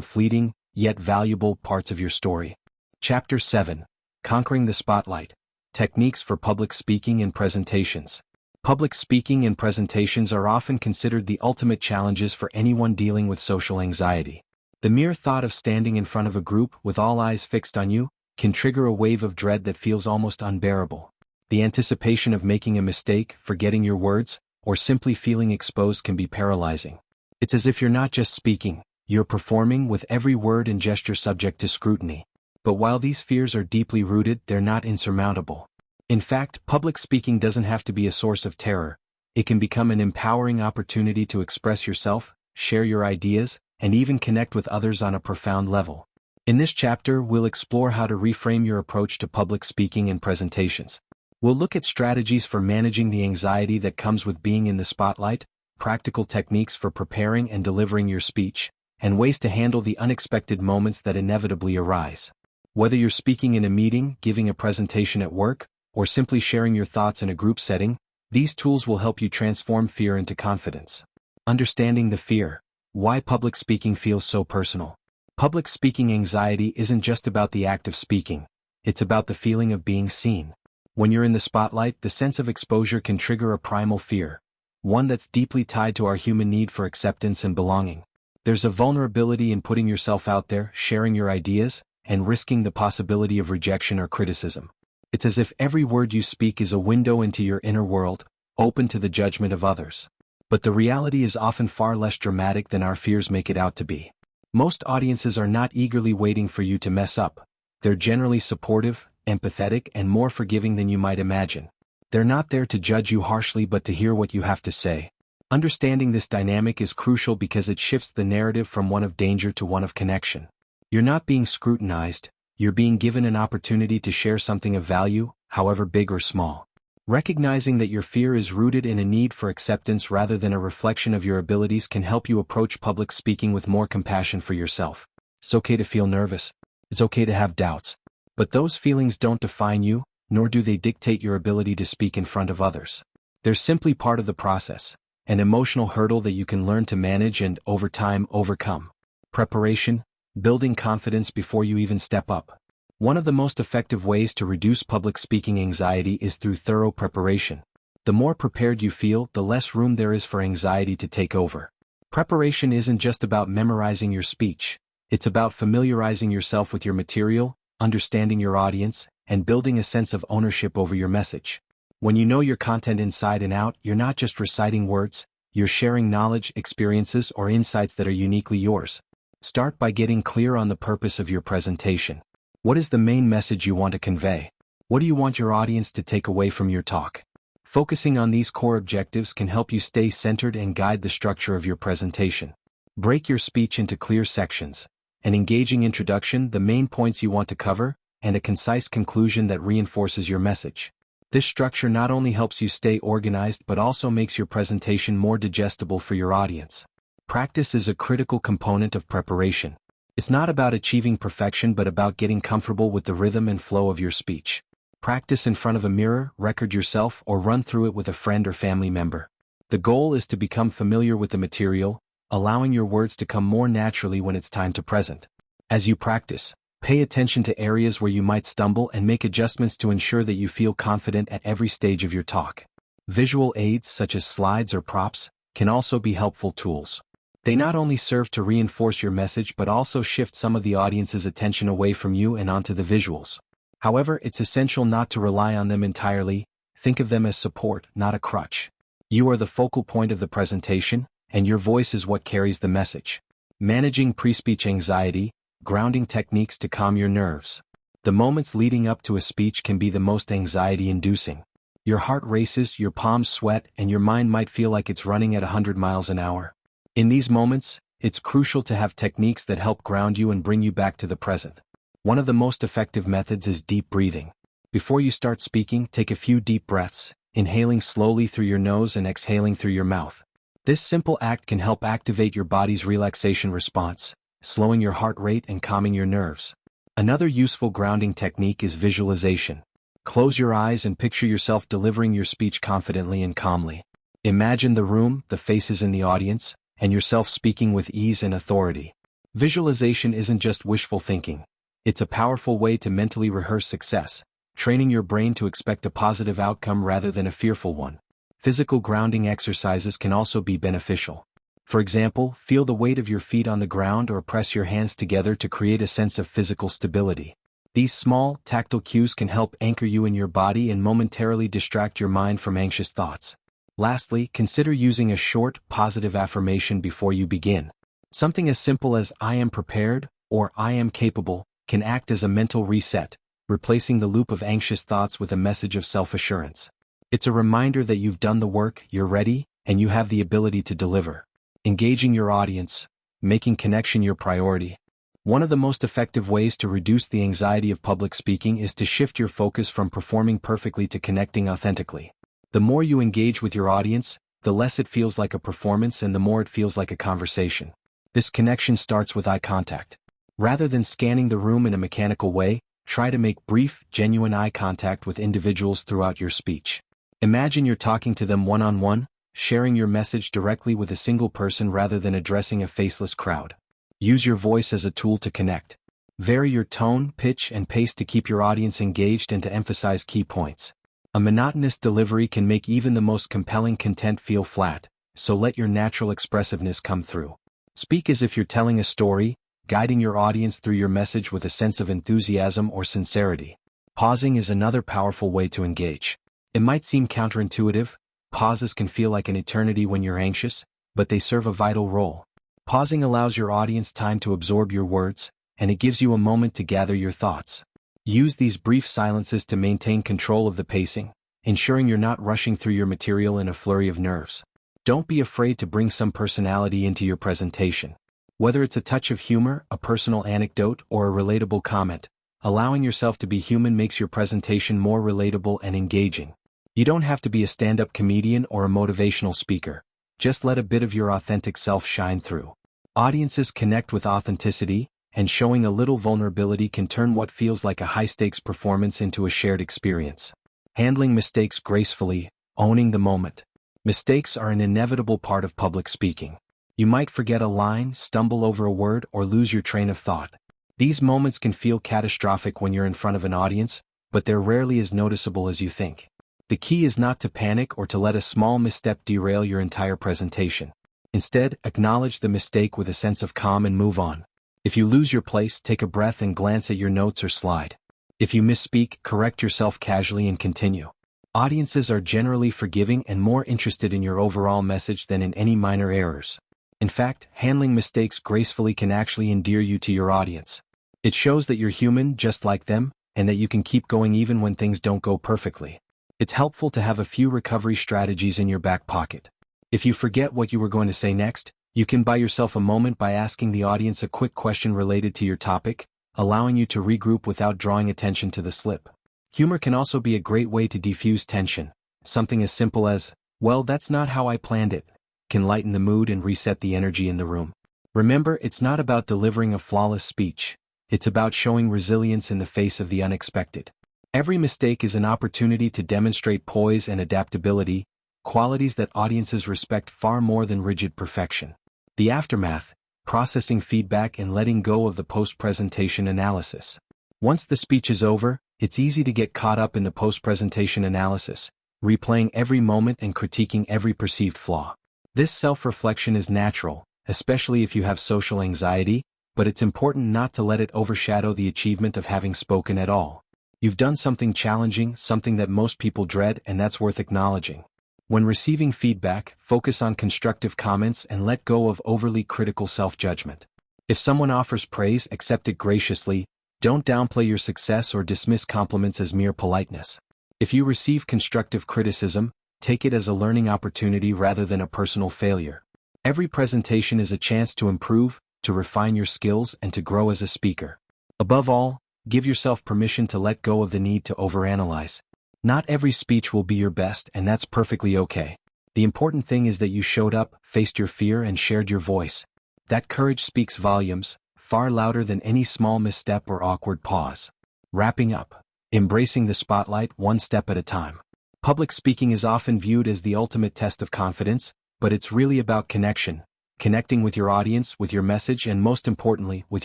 fleeting, yet valuable parts of your story. Chapter 7. Conquering the Spotlight. Techniques for Public Speaking and Presentations. Public speaking and presentations are often considered the ultimate challenges for anyone dealing with social anxiety. The mere thought of standing in front of a group with all eyes fixed on you can trigger a wave of dread that feels almost unbearable. The anticipation of making a mistake, forgetting your words, or simply feeling exposed can be paralyzing. It's as if you're not just speaking, you're performing, with every word and gesture subject to scrutiny. But while these fears are deeply rooted, they're not insurmountable. In fact, public speaking doesn't have to be a source of terror. It can become an empowering opportunity to express yourself, share your ideas, and even connect with others on a profound level. In this chapter, we'll explore how to reframe your approach to public speaking and presentations. We'll look at strategies for managing the anxiety that comes with being in the spotlight, practical techniques for preparing and delivering your speech, and ways to handle the unexpected moments that inevitably arise. Whether you're speaking in a meeting, giving a presentation at work, or simply sharing your thoughts in a group setting, these tools will help you transform fear into confidence. Understanding the fear. Why public speaking feels so personal. Public speaking anxiety isn't just about the act of speaking, it's about the feeling of being seen. When you're in the spotlight, the sense of exposure can trigger a primal fear, one that's deeply tied to our human need for acceptance and belonging. There's a vulnerability in putting yourself out there, sharing your ideas, and risking the possibility of rejection or criticism. It's as if every word you speak is a window into your inner world, open to the judgment of others. But the reality is often far less dramatic than our fears make it out to be. Most audiences are not eagerly waiting for you to mess up. They're generally supportive, empathetic, and more forgiving than you might imagine. They're not there to judge you harshly but to hear what you have to say. Understanding this dynamic is crucial because it shifts the narrative from one of danger to one of connection. You're not being scrutinized. You're being given an opportunity to share something of value, however big or small. Recognizing that your fear is rooted in a need for acceptance rather than a reflection of your abilities can help you approach public speaking with more compassion for yourself. It's okay to feel nervous. It's okay to have doubts. But those feelings don't define you, nor do they dictate your ability to speak in front of others. They're simply part of the process, an emotional hurdle that you can learn to manage and, over time, overcome. Preparation. Building confidence before you even step up. One of the most effective ways to reduce public speaking anxiety is through thorough preparation. The more prepared you feel, the less room there is for anxiety to take over. Preparation isn't just about memorizing your speech. It's about familiarizing yourself with your material, understanding your audience, and building a sense of ownership over your message. When you know your content inside and out, you're not just reciting words, you're sharing knowledge, experiences, or insights that are uniquely yours. Start by getting clear on the purpose of your presentation. What is the main message you want to convey? What do you want your audience to take away from your talk? Focusing on these core objectives can help you stay centered and guide the structure of your presentation. Break your speech into clear sections: an engaging introduction, the main points you want to cover, and a concise conclusion that reinforces your message. This structure not only helps you stay organized but also makes your presentation more digestible for your audience. Practice is a critical component of preparation. It's not about achieving perfection but about getting comfortable with the rhythm and flow of your speech. Practice in front of a mirror, record yourself, or run through it with a friend or family member. The goal is to become familiar with the material, allowing your words to come more naturally when it's time to present. As you practice, pay attention to areas where you might stumble and make adjustments to ensure that you feel confident at every stage of your talk. Visual aids such as slides or props can also be helpful tools. They not only serve to reinforce your message but also shift some of the audience's attention away from you and onto the visuals. However, it's essential not to rely on them entirely. Think of them as support, not a crutch. You are the focal point of the presentation, and your voice is what carries the message. Managing pre-speech anxiety, grounding techniques to calm your nerves. The moments leading up to a speech can be the most anxiety-inducing. Your heart races, your palms sweat, and your mind might feel like it's running at 100 miles an hour. In these moments, it's crucial to have techniques that help ground you and bring you back to the present. One of the most effective methods is deep breathing. Before you start speaking, take a few deep breaths, inhaling slowly through your nose and exhaling through your mouth. This simple act can help activate your body's relaxation response, slowing your heart rate and calming your nerves. Another useful grounding technique is visualization. Close your eyes and picture yourself delivering your speech confidently and calmly. Imagine the room, the faces in the audience, and yourself speaking with ease and authority. Visualization isn't just wishful thinking. It's a powerful way to mentally rehearse success, training your brain to expect a positive outcome rather than a fearful one. Physical grounding exercises can also be beneficial. For example, feel the weight of your feet on the ground or press your hands together to create a sense of physical stability. These small, tactile cues can help anchor you in your body and momentarily distract your mind from anxious thoughts. Lastly, consider using a short, positive affirmation before you begin. Something as simple as "I am prepared" or "I am capable" can act as a mental reset, replacing the loop of anxious thoughts with a message of self-assurance. It's a reminder that you've done the work, you're ready, and you have the ability to deliver. Engaging your audience, making connection your priority. One of the most effective ways to reduce the anxiety of public speaking is to shift your focus from performing perfectly to connecting authentically. The more you engage with your audience, the less it feels like a performance and the more it feels like a conversation. This connection starts with eye contact. Rather than scanning the room in a mechanical way, try to make brief, genuine eye contact with individuals throughout your speech. Imagine you're talking to them one-on-one, sharing your message directly with a single person rather than addressing a faceless crowd. Use your voice as a tool to connect. Vary your tone, pitch, and pace to keep your audience engaged and to emphasize key points. A monotonous delivery can make even the most compelling content feel flat, so let your natural expressiveness come through. Speak as if you're telling a story, guiding your audience through your message with a sense of enthusiasm or sincerity. Pausing is another powerful way to engage. It might seem counterintuitive. Pauses can feel like an eternity when you're anxious, but they serve a vital role. Pausing allows your audience time to absorb your words, and it gives you a moment to gather your thoughts. Use these brief silences to maintain control of the pacing, ensuring you're not rushing through your material in a flurry of nerves. Don't be afraid to bring some personality into your presentation. Whether it's a touch of humor, a personal anecdote, or a relatable comment, allowing yourself to be human makes your presentation more relatable and engaging. You don't have to be a stand-up comedian or a motivational speaker. Just let a bit of your authentic self shine through. Audiences connect with authenticity, and showing a little vulnerability can turn what feels like a high-stakes performance into a shared experience. Handling mistakes gracefully, owning the moment. Mistakes are an inevitable part of public speaking. You might forget a line, stumble over a word, or lose your train of thought. These moments can feel catastrophic when you're in front of an audience, but they're rarely as noticeable as you think. The key is not to panic or to let a small misstep derail your entire presentation. Instead, acknowledge the mistake with a sense of calm and move on. If you lose your place, take a breath and glance at your notes or slide. If you misspeak, correct yourself casually and continue. Audiences are generally forgiving and more interested in your overall message than in any minor errors. In fact, handling mistakes gracefully can actually endear you to your audience. It shows that you're human just like them, and that you can keep going even when things don't go perfectly. It's helpful to have a few recovery strategies in your back pocket. If you forget what you were going to say next, you can buy yourself a moment by asking the audience a quick question related to your topic, allowing you to regroup without drawing attention to the slip. Humor can also be a great way to defuse tension. Something as simple as, "Well, that's not how I planned it," can lighten the mood and reset the energy in the room. Remember, it's not about delivering a flawless speech. It's about showing resilience in the face of the unexpected. Every mistake is an opportunity to demonstrate poise and adaptability, qualities that audiences respect far more than rigid perfection. The aftermath, processing feedback and letting go of the post-presentation analysis. Once the speech is over, it's easy to get caught up in the post-presentation analysis, replaying every moment and critiquing every perceived flaw. This self-reflection is natural, especially if you have social anxiety, but it's important not to let it overshadow the achievement of having spoken at all. You've done something challenging, something that most people dread, and that's worth acknowledging. When receiving feedback, focus on constructive comments and let go of overly critical self-judgment. If someone offers praise, accept it graciously. Don't downplay your success or dismiss compliments as mere politeness. If you receive constructive criticism, take it as a learning opportunity rather than a personal failure. Every presentation is a chance to improve, to refine your skills, and to grow as a speaker. Above all, give yourself permission to let go of the need to overanalyze. Not every speech will be your best, and that's perfectly okay. The important thing is that you showed up, faced your fear, and shared your voice. That courage speaks volumes, far louder than any small misstep or awkward pause. Wrapping up. Embracing the spotlight one step at a time. Public speaking is often viewed as the ultimate test of confidence, but it's really about connection. Connecting with your audience, with your message, and most importantly, with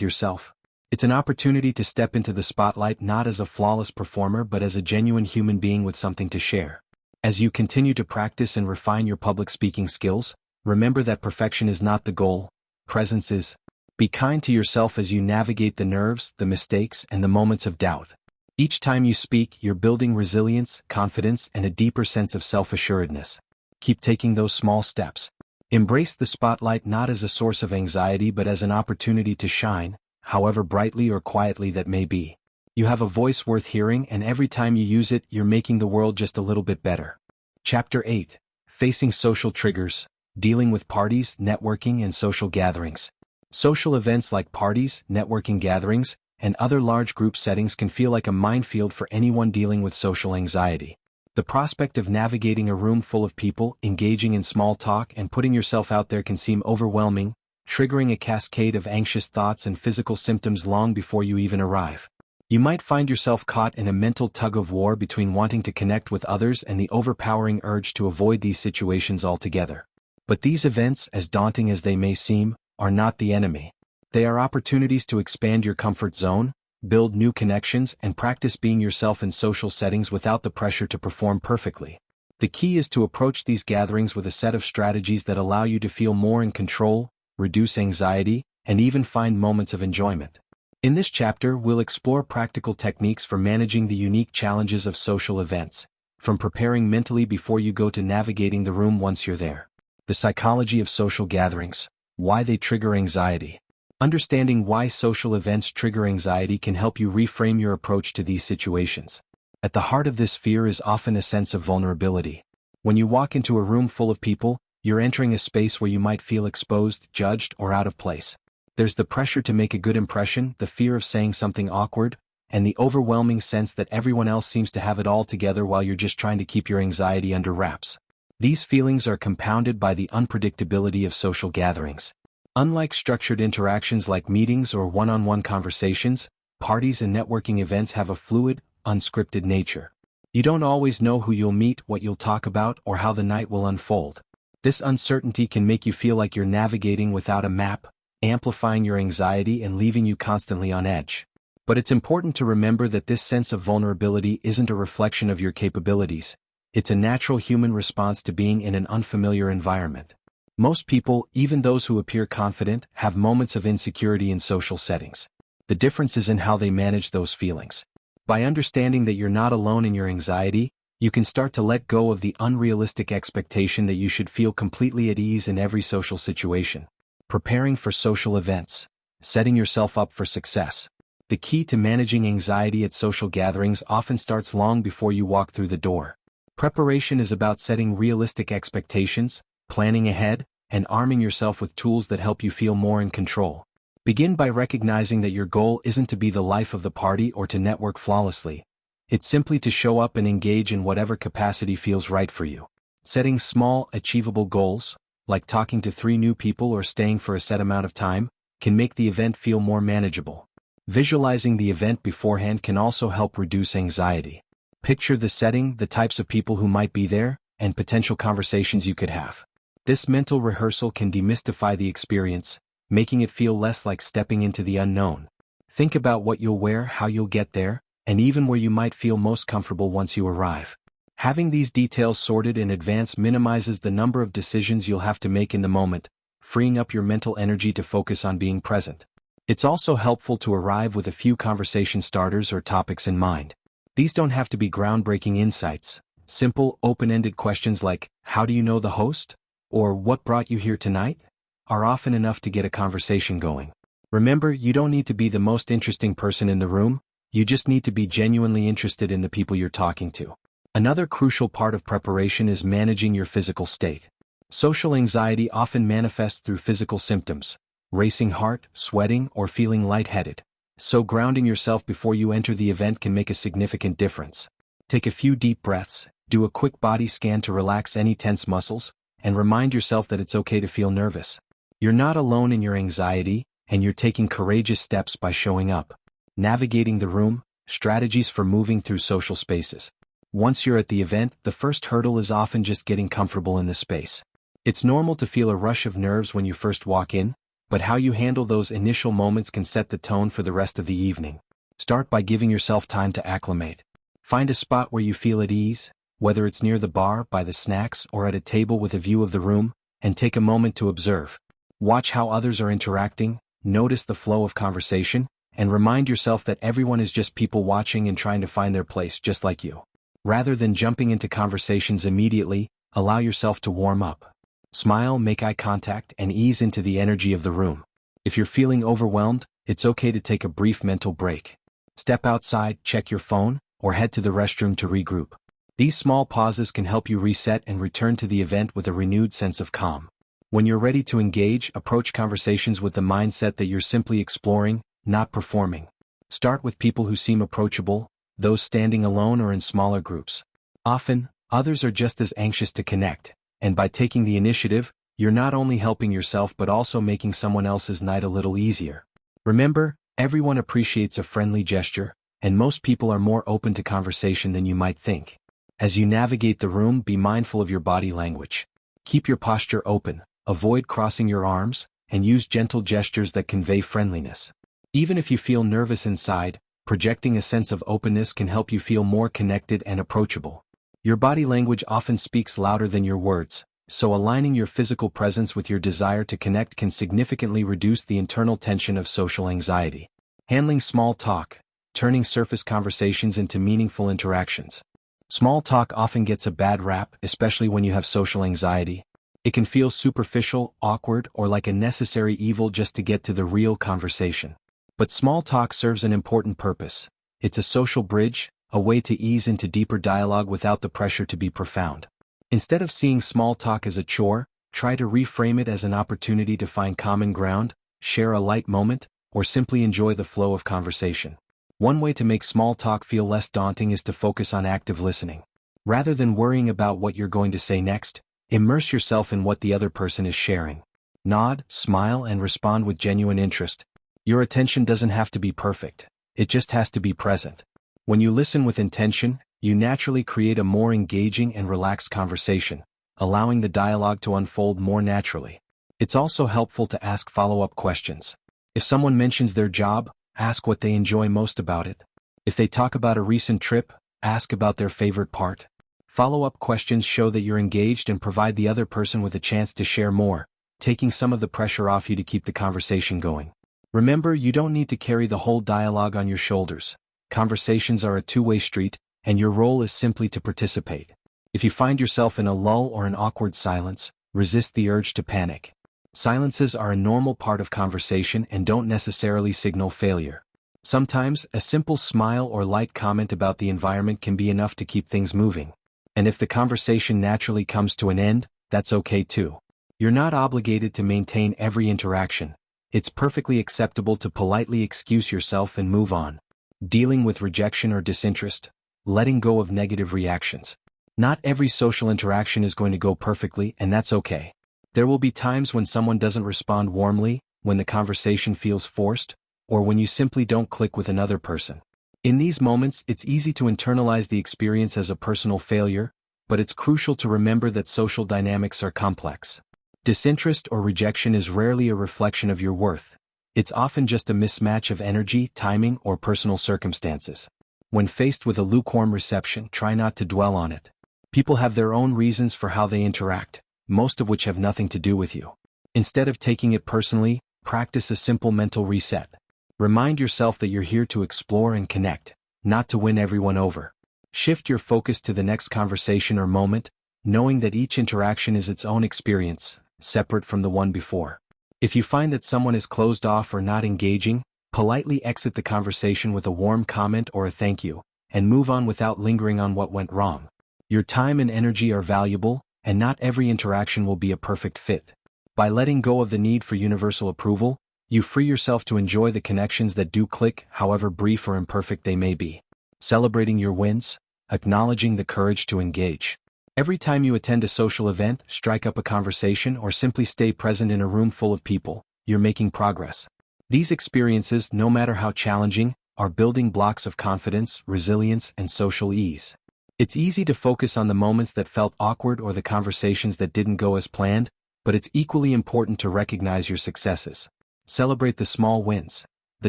yourself. It's an opportunity to step into the spotlight not as a flawless performer but as a genuine human being with something to share. As you continue to practice and refine your public speaking skills, remember that perfection is not the goal, presence is. Be kind to yourself as you navigate the nerves, the mistakes, and the moments of doubt. Each time you speak, you're building resilience, confidence, and a deeper sense of self-assuredness. Keep taking those small steps. Embrace the spotlight not as a source of anxiety but as an opportunity to shine, however brightly or quietly that may be. You have a voice worth hearing, and every time you use it, you're making the world just a little bit better. Chapter 8. Facing Social Triggers. Dealing with Parties, Networking, and Social Gatherings. Social events like parties, networking gatherings, and other large group settings can feel like a minefield for anyone dealing with social anxiety. The prospect of navigating a room full of people, engaging in small talk, and putting yourself out there can seem overwhelming, triggering a cascade of anxious thoughts and physical symptoms long before you even arrive. You might find yourself caught in a mental tug-of-war between wanting to connect with others and the overpowering urge to avoid these situations altogether. But these events, as daunting as they may seem, are not the enemy. They are opportunities to expand your comfort zone, build new connections, and practice being yourself in social settings without the pressure to perform perfectly. The key is to approach these gatherings with a set of strategies that allow you to feel more in control, reduce anxiety, and even find moments of enjoyment. In this chapter, we'll explore practical techniques for managing the unique challenges of social events, from preparing mentally before you go to navigating the room once you're there. The psychology of social gatherings. Why they trigger anxiety. Understanding why social events trigger anxiety can help you reframe your approach to these situations. At the heart of this fear is often a sense of vulnerability. When you walk into a room full of people, you're entering a space where you might feel exposed, judged, or out of place. There's the pressure to make a good impression, the fear of saying something awkward, and the overwhelming sense that everyone else seems to have it all together while you're just trying to keep your anxiety under wraps. These feelings are compounded by the unpredictability of social gatherings. Unlike structured interactions like meetings or one-on-one conversations, parties and networking events have a fluid, unscripted nature. You don't always know who you'll meet, what you'll talk about, or how the night will unfold. This uncertainty can make you feel like you're navigating without a map, amplifying your anxiety and leaving you constantly on edge. But it's important to remember that this sense of vulnerability isn't a reflection of your capabilities. It's a natural human response to being in an unfamiliar environment. Most people, even those who appear confident, have moments of insecurity in social settings. The difference is in how they manage those feelings. By understanding that you're not alone in your anxiety, you can start to let go of the unrealistic expectation that you should feel completely at ease in every social situation. Preparing for social events. Setting yourself up for success. The key to managing anxiety at social gatherings often starts long before you walk through the door. Preparation is about setting realistic expectations, planning ahead, and arming yourself with tools that help you feel more in control. Begin by recognizing that your goal isn't to be the life of the party or to network flawlessly. It's simply to show up and engage in whatever capacity feels right for you. Setting small, achievable goals, like talking to 3 new people or staying for a set amount of time, can make the event feel more manageable. Visualizing the event beforehand can also help reduce anxiety. Picture the setting, the types of people who might be there, and potential conversations you could have. This mental rehearsal can demystify the experience, making it feel less like stepping into the unknown. Think about what you'll wear, how you'll get there, and even where you might feel most comfortable once you arrive. Having these details sorted in advance minimizes the number of decisions you'll have to make in the moment, freeing up your mental energy to focus on being present. It's also helpful to arrive with a few conversation starters or topics in mind. These don't have to be groundbreaking insights. Simple, open-ended questions like, "How do you know the host?" or "What brought you here tonight?" are often enough to get a conversation going. Remember, you don't need to be the most interesting person in the room, you just need to be genuinely interested in the people you're talking to. Another crucial part of preparation is managing your physical state. Social anxiety often manifests through physical symptoms, racing heart, sweating, or feeling lightheaded. So grounding yourself before you enter the event can make a significant difference. Take a few deep breaths, do a quick body scan to relax any tense muscles, and remind yourself that it's okay to feel nervous. You're not alone in your anxiety, and you're taking courageous steps by showing up. Navigating the room, strategies for moving through social spaces. Once you're at the event, the first hurdle is often just getting comfortable in the space. It's normal to feel a rush of nerves when you first walk in, but how you handle those initial moments can set the tone for the rest of the evening. Start by giving yourself time to acclimate. Find a spot where you feel at ease, whether it's near the bar, by the snacks, or at a table with a view of the room, and take a moment to observe. Watch how others are interacting, notice the flow of conversation, and remind yourself that everyone is just people watching and trying to find their place just like you. Rather than jumping into conversations immediately, allow yourself to warm up. Smile, make eye contact, and ease into the energy of the room. If you're feeling overwhelmed, it's okay to take a brief mental break. Step outside, check your phone, or head to the restroom to regroup. These small pauses can help you reset and return to the event with a renewed sense of calm. When you're ready to engage, approach conversations with the mindset that you're simply exploring, not performing. Start with people who seem approachable, those standing alone or in smaller groups. Often, others are just as anxious to connect, and by taking the initiative, you're not only helping yourself but also making someone else's night a little easier. Remember, everyone appreciates a friendly gesture, and most people are more open to conversation than you might think. As you navigate the room, be mindful of your body language. Keep your posture open, avoid crossing your arms, and use gentle gestures that convey friendliness. Even if you feel nervous inside, projecting a sense of openness can help you feel more connected and approachable. Your body language often speaks louder than your words, so aligning your physical presence with your desire to connect can significantly reduce the internal tension of social anxiety. Handling small talk, turning surface conversations into meaningful interactions. Small talk often gets a bad rap, especially when you have social anxiety. It can feel superficial, awkward, or like a necessary evil just to get to the real conversation. But small talk serves an important purpose. It's a social bridge, a way to ease into deeper dialogue without the pressure to be profound. Instead of seeing small talk as a chore, try to reframe it as an opportunity to find common ground, share a light moment, or simply enjoy the flow of conversation. One way to make small talk feel less daunting is to focus on active listening. Rather than worrying about what you're going to say next, immerse yourself in what the other person is sharing. Nod, smile, and respond with genuine interest. Your attention doesn't have to be perfect, it just has to be present. When you listen with intention, you naturally create a more engaging and relaxed conversation, allowing the dialogue to unfold more naturally. It's also helpful to ask follow-up questions. If someone mentions their job, ask what they enjoy most about it. If they talk about a recent trip, ask about their favorite part. Follow-up questions show that you're engaged and provide the other person with a chance to share more, taking some of the pressure off you to keep the conversation going. Remember, you don't need to carry the whole dialogue on your shoulders. Conversations are a two-way street, and your role is simply to participate. If you find yourself in a lull or an awkward silence, resist the urge to panic. Silences are a normal part of conversation and don't necessarily signal failure. Sometimes, a simple smile or light comment about the environment can be enough to keep things moving. And if the conversation naturally comes to an end, that's okay too. You're not obligated to maintain every interaction. It's perfectly acceptable to politely excuse yourself and move on. Dealing with rejection or disinterest, letting go of negative reactions. Not every social interaction is going to go perfectly, and that's okay. There will be times when someone doesn't respond warmly, when the conversation feels forced, or when you simply don't click with another person. In these moments, it's easy to internalize the experience as a personal failure, but it's crucial to remember that social dynamics are complex. Disinterest or rejection is rarely a reflection of your worth. It's often just a mismatch of energy, timing, or personal circumstances. When faced with a lukewarm reception, try not to dwell on it. People have their own reasons for how they interact, most of which have nothing to do with you. Instead of taking it personally, practice a simple mental reset. Remind yourself that you're here to explore and connect, not to win everyone over. Shift your focus to the next conversation or moment, knowing that each interaction is its own experience, separate from the one before. If you find that someone is closed off or not engaging, politely exit the conversation with a warm comment or a thank you, and move on without lingering on what went wrong. Your time and energy are valuable, and not every interaction will be a perfect fit. By letting go of the need for universal approval, you free yourself to enjoy the connections that do click, however brief or imperfect they may be. Celebrating your wins, acknowledging the courage to engage. Every time you attend a social event, strike up a conversation, or simply stay present in a room full of people, you're making progress. These experiences, no matter how challenging, are building blocks of confidence, resilience, and social ease. It's easy to focus on the moments that felt awkward or the conversations that didn't go as planned, but it's equally important to recognize your successes. Celebrate the small wins. The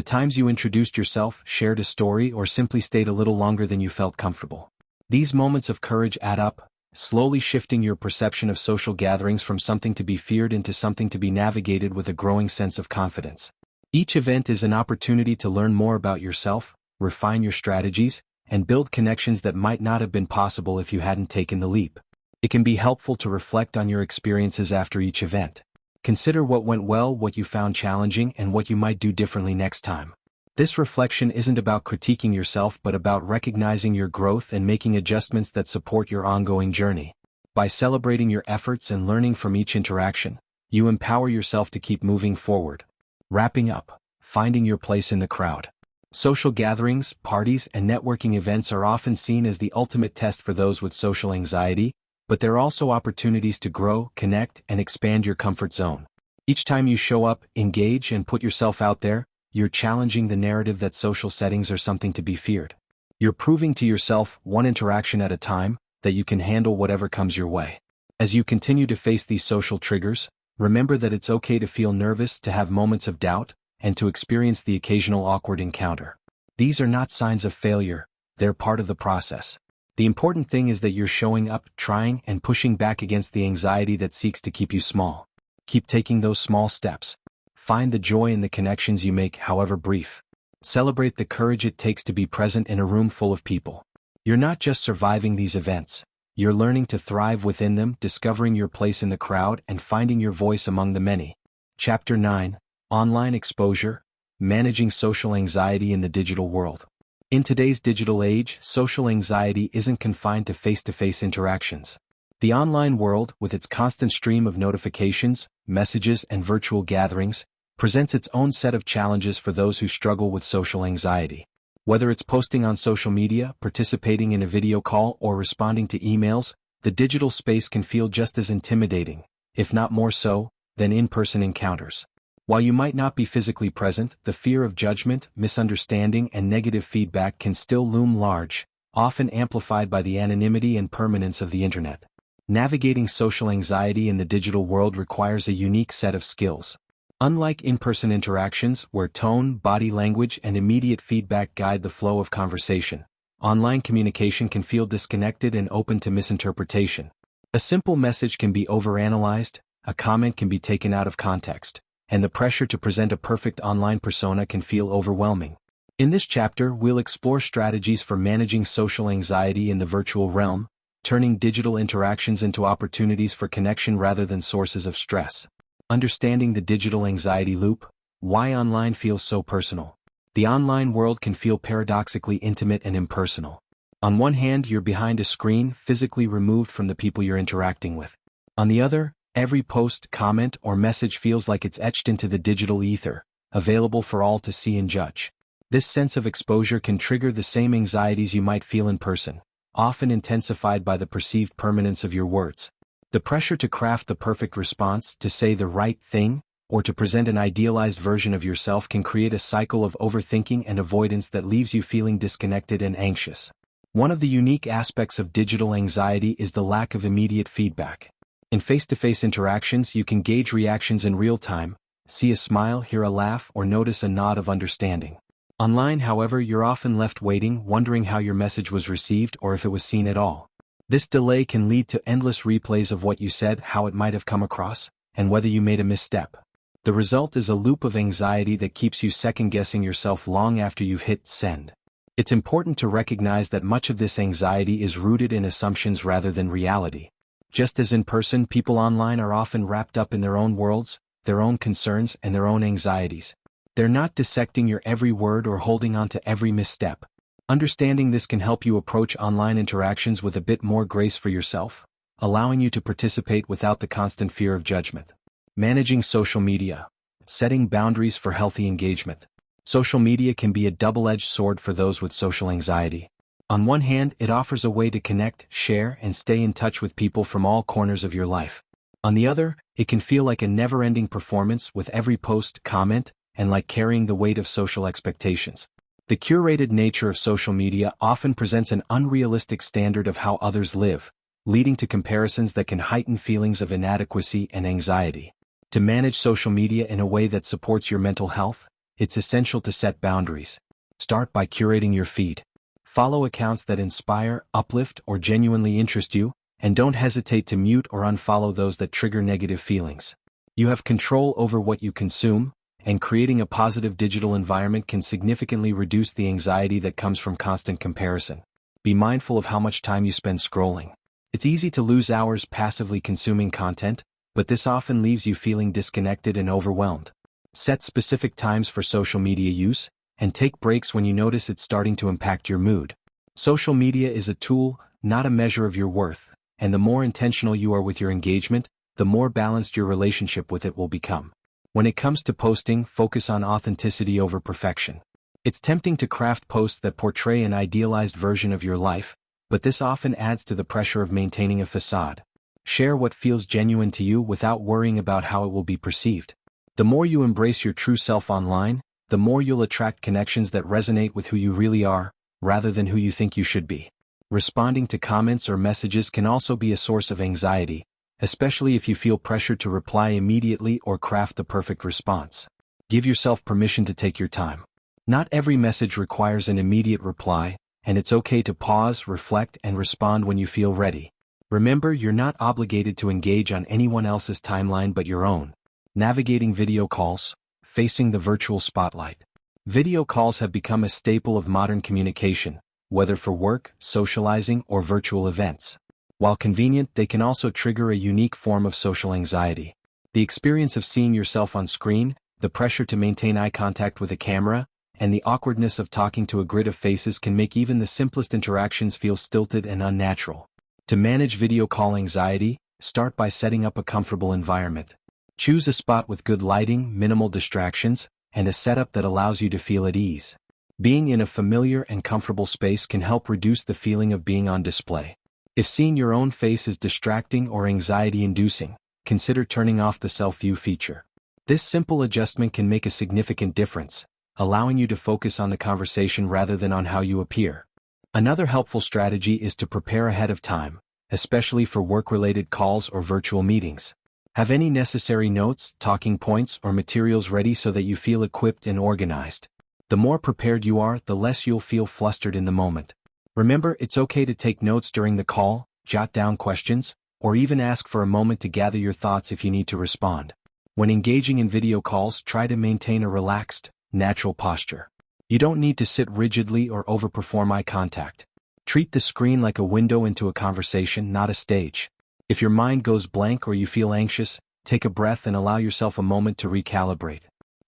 times you introduced yourself, shared a story, or simply stayed a little longer than you felt comfortable. These moments of courage add up, slowly shifting your perception of social gatherings from something to be feared into something to be navigated with a growing sense of confidence. Each event is an opportunity to learn more about yourself, refine your strategies, and build connections that might not have been possible if you hadn't taken the leap. It can be helpful to reflect on your experiences after each event. Consider what went well, what you found challenging, and what you might do differently next time. This reflection isn't about critiquing yourself but about recognizing your growth and making adjustments that support your ongoing journey. By celebrating your efforts and learning from each interaction, you empower yourself to keep moving forward. Wrapping up, finding your place in the crowd. Social gatherings, parties, and networking events are often seen as the ultimate test for those with social anxiety, but they're also opportunities to grow, connect, and expand your comfort zone. Each time you show up, engage, and put yourself out there, you're challenging the narrative that social settings are something to be feared. You're proving to yourself, one interaction at a time, that you can handle whatever comes your way. As you continue to face these social triggers, remember that it's okay to feel nervous, to have moments of doubt, and to experience the occasional awkward encounter. These are not signs of failure, they're part of the process. The important thing is that you're showing up, trying, and pushing back against the anxiety that seeks to keep you small. Keep taking those small steps. Find the joy in the connections you make, however brief. Celebrate the courage it takes to be present in a room full of people. You're not just surviving these events, you're learning to thrive within them, discovering your place in the crowd, and finding your voice among the many. Chapter 9: Online Exposure, Managing Social Anxiety in the Digital World. In today's digital age, social anxiety isn't confined to face-to-face interactions. The online world, with its constant stream of notifications, messages, and virtual gatherings, presents its own set of challenges for those who struggle with social anxiety. Whether it's posting on social media, participating in a video call, or responding to emails, the digital space can feel just as intimidating, if not more so, than in-person encounters. While you might not be physically present, the fear of judgment, misunderstanding, and negative feedback can still loom large, often amplified by the anonymity and permanence of the internet. Navigating social anxiety in the digital world requires a unique set of skills. Unlike in-person interactions, where tone, body language, and immediate feedback guide the flow of conversation, Online communication can feel disconnected and open to misinterpretation. A simple message can be overanalyzed, a comment can be taken out of context, and the pressure to present a perfect online persona can feel overwhelming. In this chapter, we'll explore strategies for managing social anxiety in the virtual realm, turning digital interactions into opportunities for connection rather than sources of stress. Understanding the digital anxiety loop, why online feels so personal. The online world can feel paradoxically intimate and impersonal. On one hand, you're behind a screen, physically removed from the people you're interacting with. On the other, every post, comment, or message feels like it's etched into the digital ether, available for all to see and judge. This sense of exposure can trigger the same anxieties you might feel in person, often intensified by the perceived permanence of your words. The pressure to craft the perfect response, to say the right thing, or to present an idealized version of yourself can create a cycle of overthinking and avoidance that leaves you feeling disconnected and anxious. One of the unique aspects of digital anxiety is the lack of immediate feedback. In face-to-face interactions, you can gauge reactions in real time, see a smile, hear a laugh, or notice a nod of understanding. Online, however, you're often left waiting, wondering how your message was received or if it was seen at all. This delay can lead to endless replays of what you said, how it might have come across, and whether you made a misstep. The result is a loop of anxiety that keeps you second-guessing yourself long after you've hit send. It's important to recognize that much of this anxiety is rooted in assumptions rather than reality. Just as in person, people online are often wrapped up in their own worlds, their own concerns, and their own anxieties. They're not dissecting your every word or holding on to every misstep. Understanding this can help you approach online interactions with a bit more grace for yourself, allowing you to participate without the constant fear of judgment. Managing social media. Setting boundaries for healthy engagement. Social media can be a double-edged sword for those with social anxiety. On one hand, it offers a way to connect, share, and stay in touch with people from all corners of your life. On the other, it can feel like a never-ending performance with every post, comment, and like carrying the weight of social expectations. The curated nature of social media often presents an unrealistic standard of how others live, leading to comparisons that can heighten feelings of inadequacy and anxiety. To manage social media in a way that supports your mental health, it's essential to set boundaries. Start by curating your feed. Follow accounts that inspire, uplift, or genuinely interest you, and don't hesitate to mute or unfollow those that trigger negative feelings. You have control over what you consume, and creating a positive digital environment can significantly reduce the anxiety that comes from constant comparison. Be mindful of how much time you spend scrolling. It's easy to lose hours passively consuming content, but this often leaves you feeling disconnected and overwhelmed. Set specific times for social media use, and take breaks when you notice it's starting to impact your mood. Social media is a tool, not a measure of your worth, and the more intentional you are with your engagement, the more balanced your relationship with it will become. When it comes to posting, focus on authenticity over perfection. It's tempting to craft posts that portray an idealized version of your life, but this often adds to the pressure of maintaining a facade. Share what feels genuine to you without worrying about how it will be perceived. The more you embrace your true self online, the more you'll attract connections that resonate with who you really are, rather than who you think you should be. Responding to comments or messages can also be a source of anxiety, especially if you feel pressured to reply immediately or craft the perfect response. Give yourself permission to take your time. Not every message requires an immediate reply, and it's okay to pause, reflect, and respond when you feel ready. Remember, you're not obligated to engage on anyone else's timeline but your own. Navigating video calls. Facing the virtual spotlight. Video calls have become a staple of modern communication, whether for work, socializing, or virtual events. While convenient, they can also trigger a unique form of social anxiety. The experience of seeing yourself on screen, the pressure to maintain eye contact with a camera, and the awkwardness of talking to a grid of faces can make even the simplest interactions feel stilted and unnatural. To manage video call anxiety, start by setting up a comfortable environment. Choose a spot with good lighting, minimal distractions, and a setup that allows you to feel at ease. Being in a familiar and comfortable space can help reduce the feeling of being on display. If seeing your own face is distracting or anxiety-inducing, consider turning off the self-view feature. This simple adjustment can make a significant difference, allowing you to focus on the conversation rather than on how you appear. Another helpful strategy is to prepare ahead of time, especially for work-related calls or virtual meetings. Have any necessary notes, talking points, or materials ready so that you feel equipped and organized. The more prepared you are, the less you'll feel flustered in the moment. Remember, it's okay to take notes during the call, jot down questions, or even ask for a moment to gather your thoughts if you need to respond. When engaging in video calls, try to maintain a relaxed, natural posture. You don't need to sit rigidly or overperform eye contact. Treat the screen like a window into a conversation, not a stage. If your mind goes blank or you feel anxious, take a breath and allow yourself a moment to recalibrate.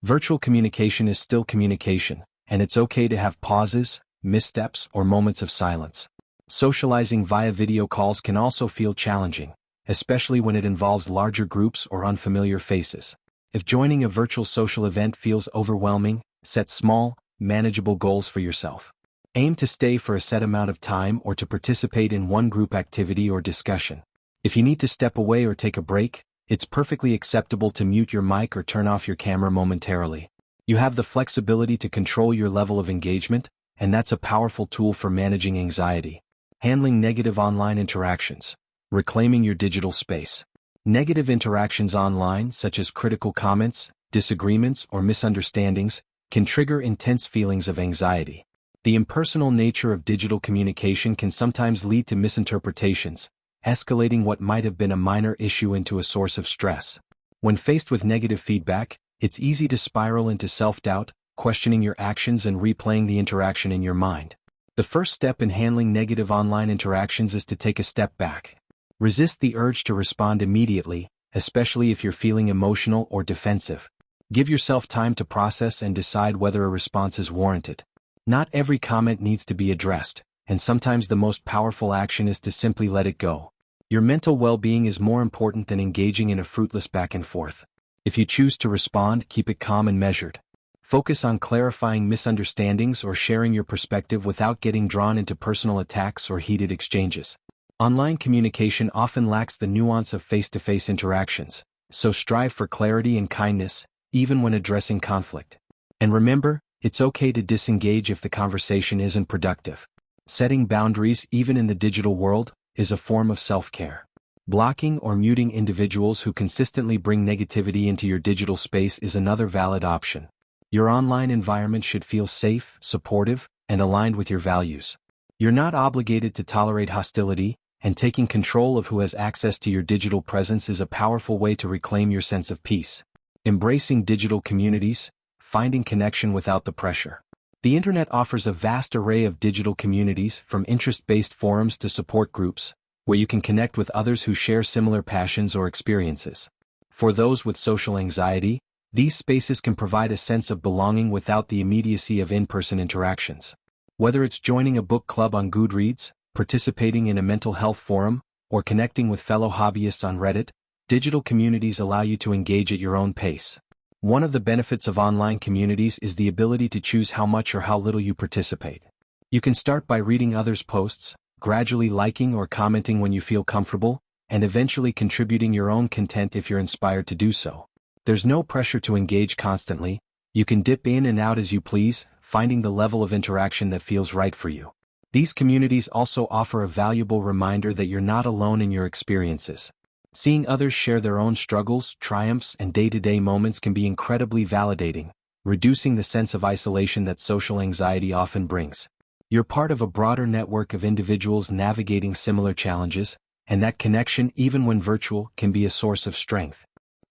Virtual communication is still communication, and it's okay to have pauses, missteps, or moments of silence. Socializing via video calls can also feel challenging, especially when it involves larger groups or unfamiliar faces. If joining a virtual social event feels overwhelming, set small, manageable goals for yourself. Aim to stay for a set amount of time or to participate in one group activity or discussion. If you need to step away or take a break, it's perfectly acceptable to mute your mic or turn off your camera momentarily. You have the flexibility to control your level of engagement, and that's a powerful tool for managing anxiety. Handling negative online interactions. Reclaiming your digital space. Negative interactions online, such as critical comments, disagreements, or misunderstandings, can trigger intense feelings of anxiety. The impersonal nature of digital communication can sometimes lead to misinterpretations, escalating what might have been a minor issue into a source of stress. When faced with negative feedback, it's easy to spiral into self-doubt, questioning your actions and replaying the interaction in your mind. The first step in handling negative online interactions is to take a step back. Resist the urge to respond immediately, especially if you're feeling emotional or defensive. Give yourself time to process and decide whether a response is warranted. Not every comment needs to be addressed, and sometimes the most powerful action is to simply let it go. Your mental well-being is more important than engaging in a fruitless back and forth. If you choose to respond, keep it calm and measured. Focus on clarifying misunderstandings or sharing your perspective without getting drawn into personal attacks or heated exchanges. Online communication often lacks the nuance of face-to-face interactions, so strive for clarity and kindness, even when addressing conflict. And remember, it's okay to disengage if the conversation isn't productive. Setting boundaries, even in the digital world, is a form of self-care. Blocking or muting individuals who consistently bring negativity into your digital space is another valid option. Your online environment should feel safe, supportive, and aligned with your values. You're not obligated to tolerate hostility, and taking control of who has access to your digital presence is a powerful way to reclaim your sense of peace. Embracing digital communities, finding connection without the pressure. The internet offers a vast array of digital communities, from interest-based forums to support groups, where you can connect with others who share similar passions or experiences. For those with social anxiety, these spaces can provide a sense of belonging without the immediacy of in-person interactions. Whether it's joining a book club on Goodreads, participating in a mental health forum, or connecting with fellow hobbyists on Reddit, digital communities allow you to engage at your own pace. One of the benefits of online communities is the ability to choose how much or how little you participate. You can start by reading others' posts, gradually liking or commenting when you feel comfortable, and eventually contributing your own content if you're inspired to do so. There's no pressure to engage constantly. You can dip in and out as you please, finding the level of interaction that feels right for you. These communities also offer a valuable reminder that you're not alone in your experiences. Seeing others share their own struggles, triumphs, and day-to-day moments can be incredibly validating, reducing the sense of isolation that social anxiety often brings. You're part of a broader network of individuals navigating similar challenges, and that connection, even when virtual, can be a source of strength.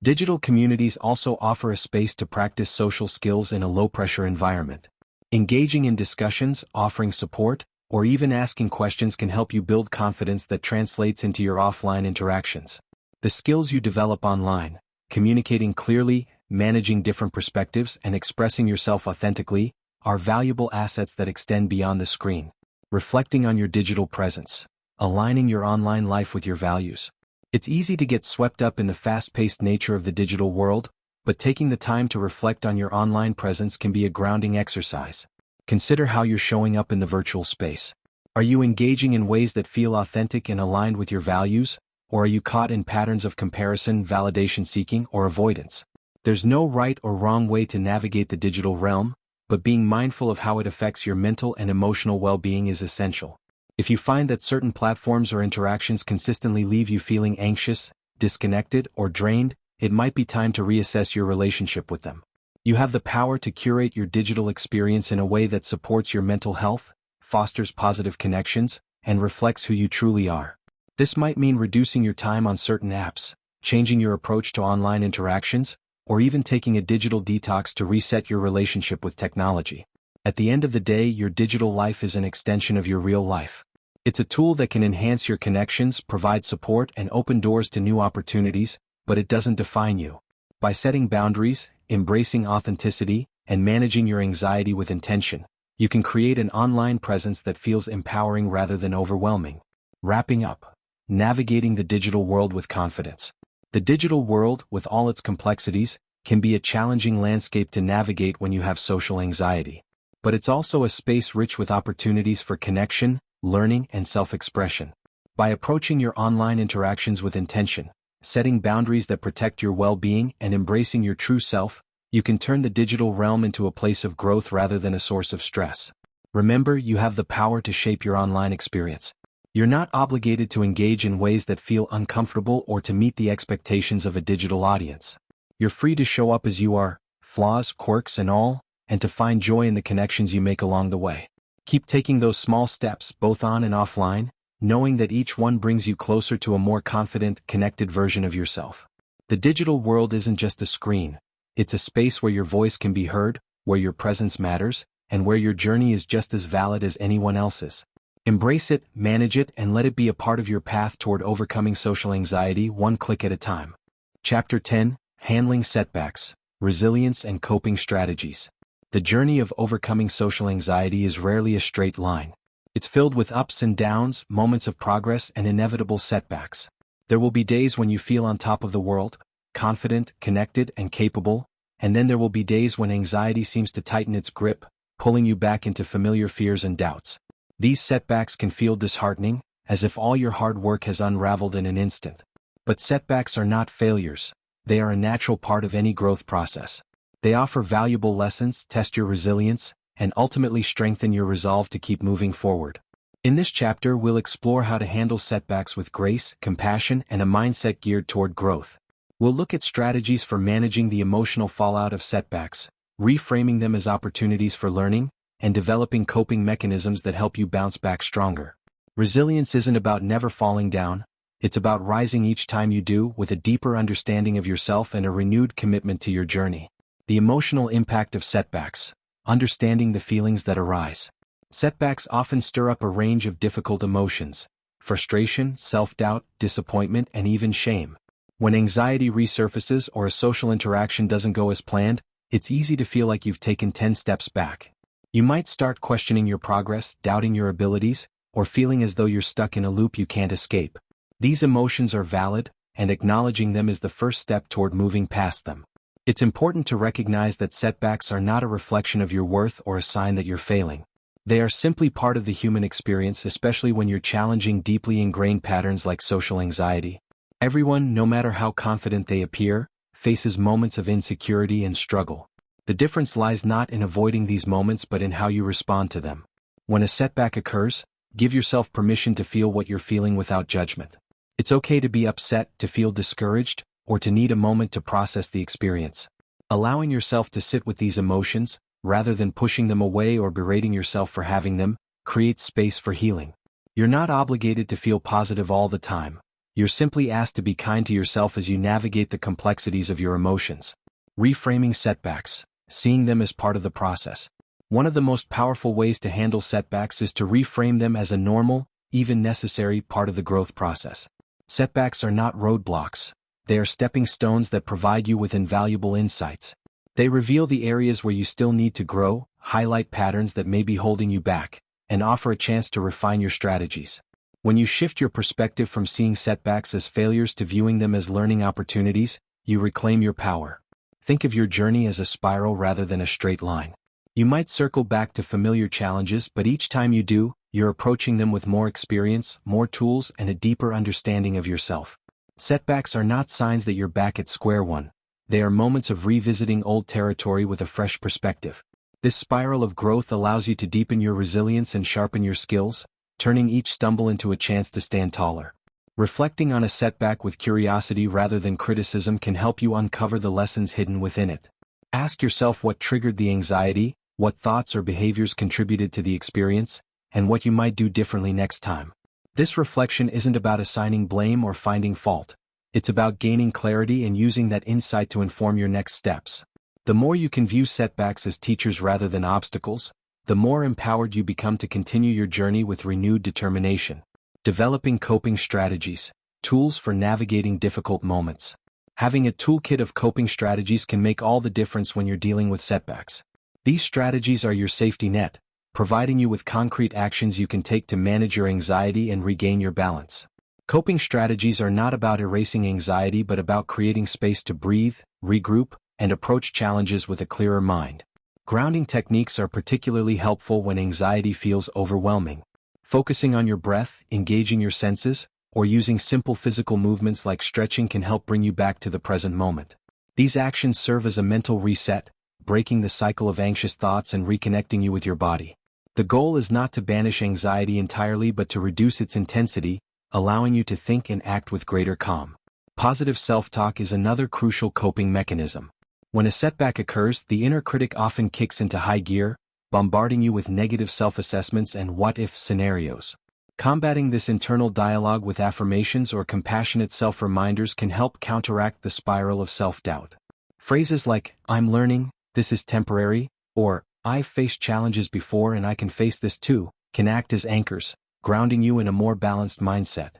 Digital communities also offer a space to practice social skills in a low-pressure environment. Engaging in discussions, offering support, or even asking questions can help you build confidence that translates into your offline interactions. The skills you develop online, communicating clearly, managing different perspectives, and expressing yourself authentically, are valuable assets that extend beyond the screen. Reflecting on your digital presence, aligning your online life with your values. It's easy to get swept up in the fast-paced nature of the digital world, but taking the time to reflect on your online presence can be a grounding exercise. Consider how you're showing up in the virtual space. Are you engaging in ways that feel authentic and aligned with your values, or are you caught in patterns of comparison, validation seeking, or avoidance? There's no right or wrong way to navigate the digital realm, but being mindful of how it affects your mental and emotional well-being is essential. If you find that certain platforms or interactions consistently leave you feeling anxious, disconnected, or drained, it might be time to reassess your relationship with them. You have the power to curate your digital experience in a way that supports your mental health, fosters positive connections, and reflects who you truly are. This might mean reducing your time on certain apps, changing your approach to online interactions, or even taking a digital detox to reset your relationship with technology. At the end of the day, your digital life is an extension of your real life. It's a tool that can enhance your connections, provide support, and open doors to new opportunities, but it doesn't define you. By setting boundaries, embracing authenticity, and managing your anxiety with intention, you can create an online presence that feels empowering rather than overwhelming. Wrapping up. Navigating the digital world with confidence. The digital world, with all its complexities, can be a challenging landscape to navigate when you have social anxiety. But it's also a space rich with opportunities for connection, learning, and self-expression. By approaching your online interactions with intention, setting boundaries that protect your well-being, and embracing your true self, you can turn the digital realm into a place of growth rather than a source of stress. Remember, you have the power to shape your online experience. You're not obligated to engage in ways that feel uncomfortable or to meet the expectations of a digital audience. You're free to show up as you are, flaws, quirks, and all, and to find joy in the connections you make along the way. Keep taking those small steps, both on and offline, knowing that each one brings you closer to a more confident, connected version of yourself. The digital world isn't just a screen. It's a space where your voice can be heard, where your presence matters, and where your journey is just as valid as anyone else's. Embrace it, manage it, and let it be a part of your path toward overcoming social anxiety, one click at a time. Chapter 10: Handling Setbacks, Resilience and Coping Strategies. The journey of overcoming social anxiety is rarely a straight line. It's filled with ups and downs, moments of progress, and inevitable setbacks. There will be days when you feel on top of the world, confident, connected, and capable, and then there will be days when anxiety seems to tighten its grip, pulling you back into familiar fears and doubts. These setbacks can feel disheartening, as if all your hard work has unraveled in an instant. But setbacks are not failures. They are a natural part of any growth process. They offer valuable lessons, test your resilience, and ultimately strengthen your resolve to keep moving forward. In this chapter, we'll explore how to handle setbacks with grace, compassion, and a mindset geared toward growth. We'll look at strategies for managing the emotional fallout of setbacks, reframing them as opportunities for learning, and developing coping mechanisms that help you bounce back stronger. Resilience isn't about never falling down. It's about rising each time you do, with a deeper understanding of yourself and a renewed commitment to your journey. The emotional impact of setbacks. Understanding the feelings that arise. Setbacks often stir up a range of difficult emotions: frustration, self-doubt, disappointment, and even shame. When anxiety resurfaces or a social interaction doesn't go as planned, it's easy to feel like you've taken 10 steps back. You might start questioning your progress, doubting your abilities, or feeling as though you're stuck in a loop you can't escape. These emotions are valid, and acknowledging them is the first step toward moving past them. It's important to recognize that setbacks are not a reflection of your worth or a sign that you're failing. They are simply part of the human experience, especially when you're challenging deeply ingrained patterns like social anxiety. Everyone, no matter how confident they appear, faces moments of insecurity and struggle. The difference lies not in avoiding these moments but in how you respond to them. When a setback occurs, give yourself permission to feel what you're feeling without judgment. It's okay to be upset, to feel discouraged, or to need a moment to process the experience. Allowing yourself to sit with these emotions, rather than pushing them away or berating yourself for having them, creates space for healing. You're not obligated to feel positive all the time. You're simply asked to be kind to yourself as you navigate the complexities of your emotions. Reframing setbacks, seeing them as part of the process. One of the most powerful ways to handle setbacks is to reframe them as a normal, even necessary part of the growth process. Setbacks are not roadblocks. They are stepping stones that provide you with invaluable insights. They reveal the areas where you still need to grow, highlight patterns that may be holding you back, and offer a chance to refine your strategies. When you shift your perspective from seeing setbacks as failures to viewing them as learning opportunities, you reclaim your power. Think of your journey as a spiral rather than a straight line. You might circle back to familiar challenges, but each time you do, you're approaching them with more experience, more tools, and a deeper understanding of yourself. Setbacks are not signs that you're back at square one. They are moments of revisiting old territory with a fresh perspective. This spiral of growth allows you to deepen your resilience and sharpen your skills, turning each stumble into a chance to stand taller. Reflecting on a setback with curiosity rather than criticism can help you uncover the lessons hidden within it. Ask yourself what triggered the anxiety, what thoughts or behaviors contributed to the experience, and what you might do differently next time. This reflection isn't about assigning blame or finding fault. It's about gaining clarity and using that insight to inform your next steps. The more you can view setbacks as teachers rather than obstacles, the more empowered you become to continue your journey with renewed determination. Developing coping strategies, tools for navigating difficult moments. Having a toolkit of coping strategies can make all the difference when you're dealing with setbacks. These strategies are your safety net, providing you with concrete actions you can take to manage your anxiety and regain your balance. Coping strategies are not about erasing anxiety but about creating space to breathe, regroup, and approach challenges with a clearer mind. Grounding techniques are particularly helpful when anxiety feels overwhelming. Focusing on your breath, engaging your senses, or using simple physical movements like stretching can help bring you back to the present moment. These actions serve as a mental reset, breaking the cycle of anxious thoughts and reconnecting you with your body. The goal is not to banish anxiety entirely but to reduce its intensity, allowing you to think and act with greater calm. Positive self-talk is another crucial coping mechanism. When a setback occurs, the inner critic often kicks into high gear, bombarding you with negative self-assessments and what-if scenarios. Combating this internal dialogue with affirmations or compassionate self-reminders can help counteract the spiral of self-doubt. Phrases like, "I'm learning, this is temporary," or "I've faced challenges before and I can face this too," can act as anchors, grounding you in a more balanced mindset.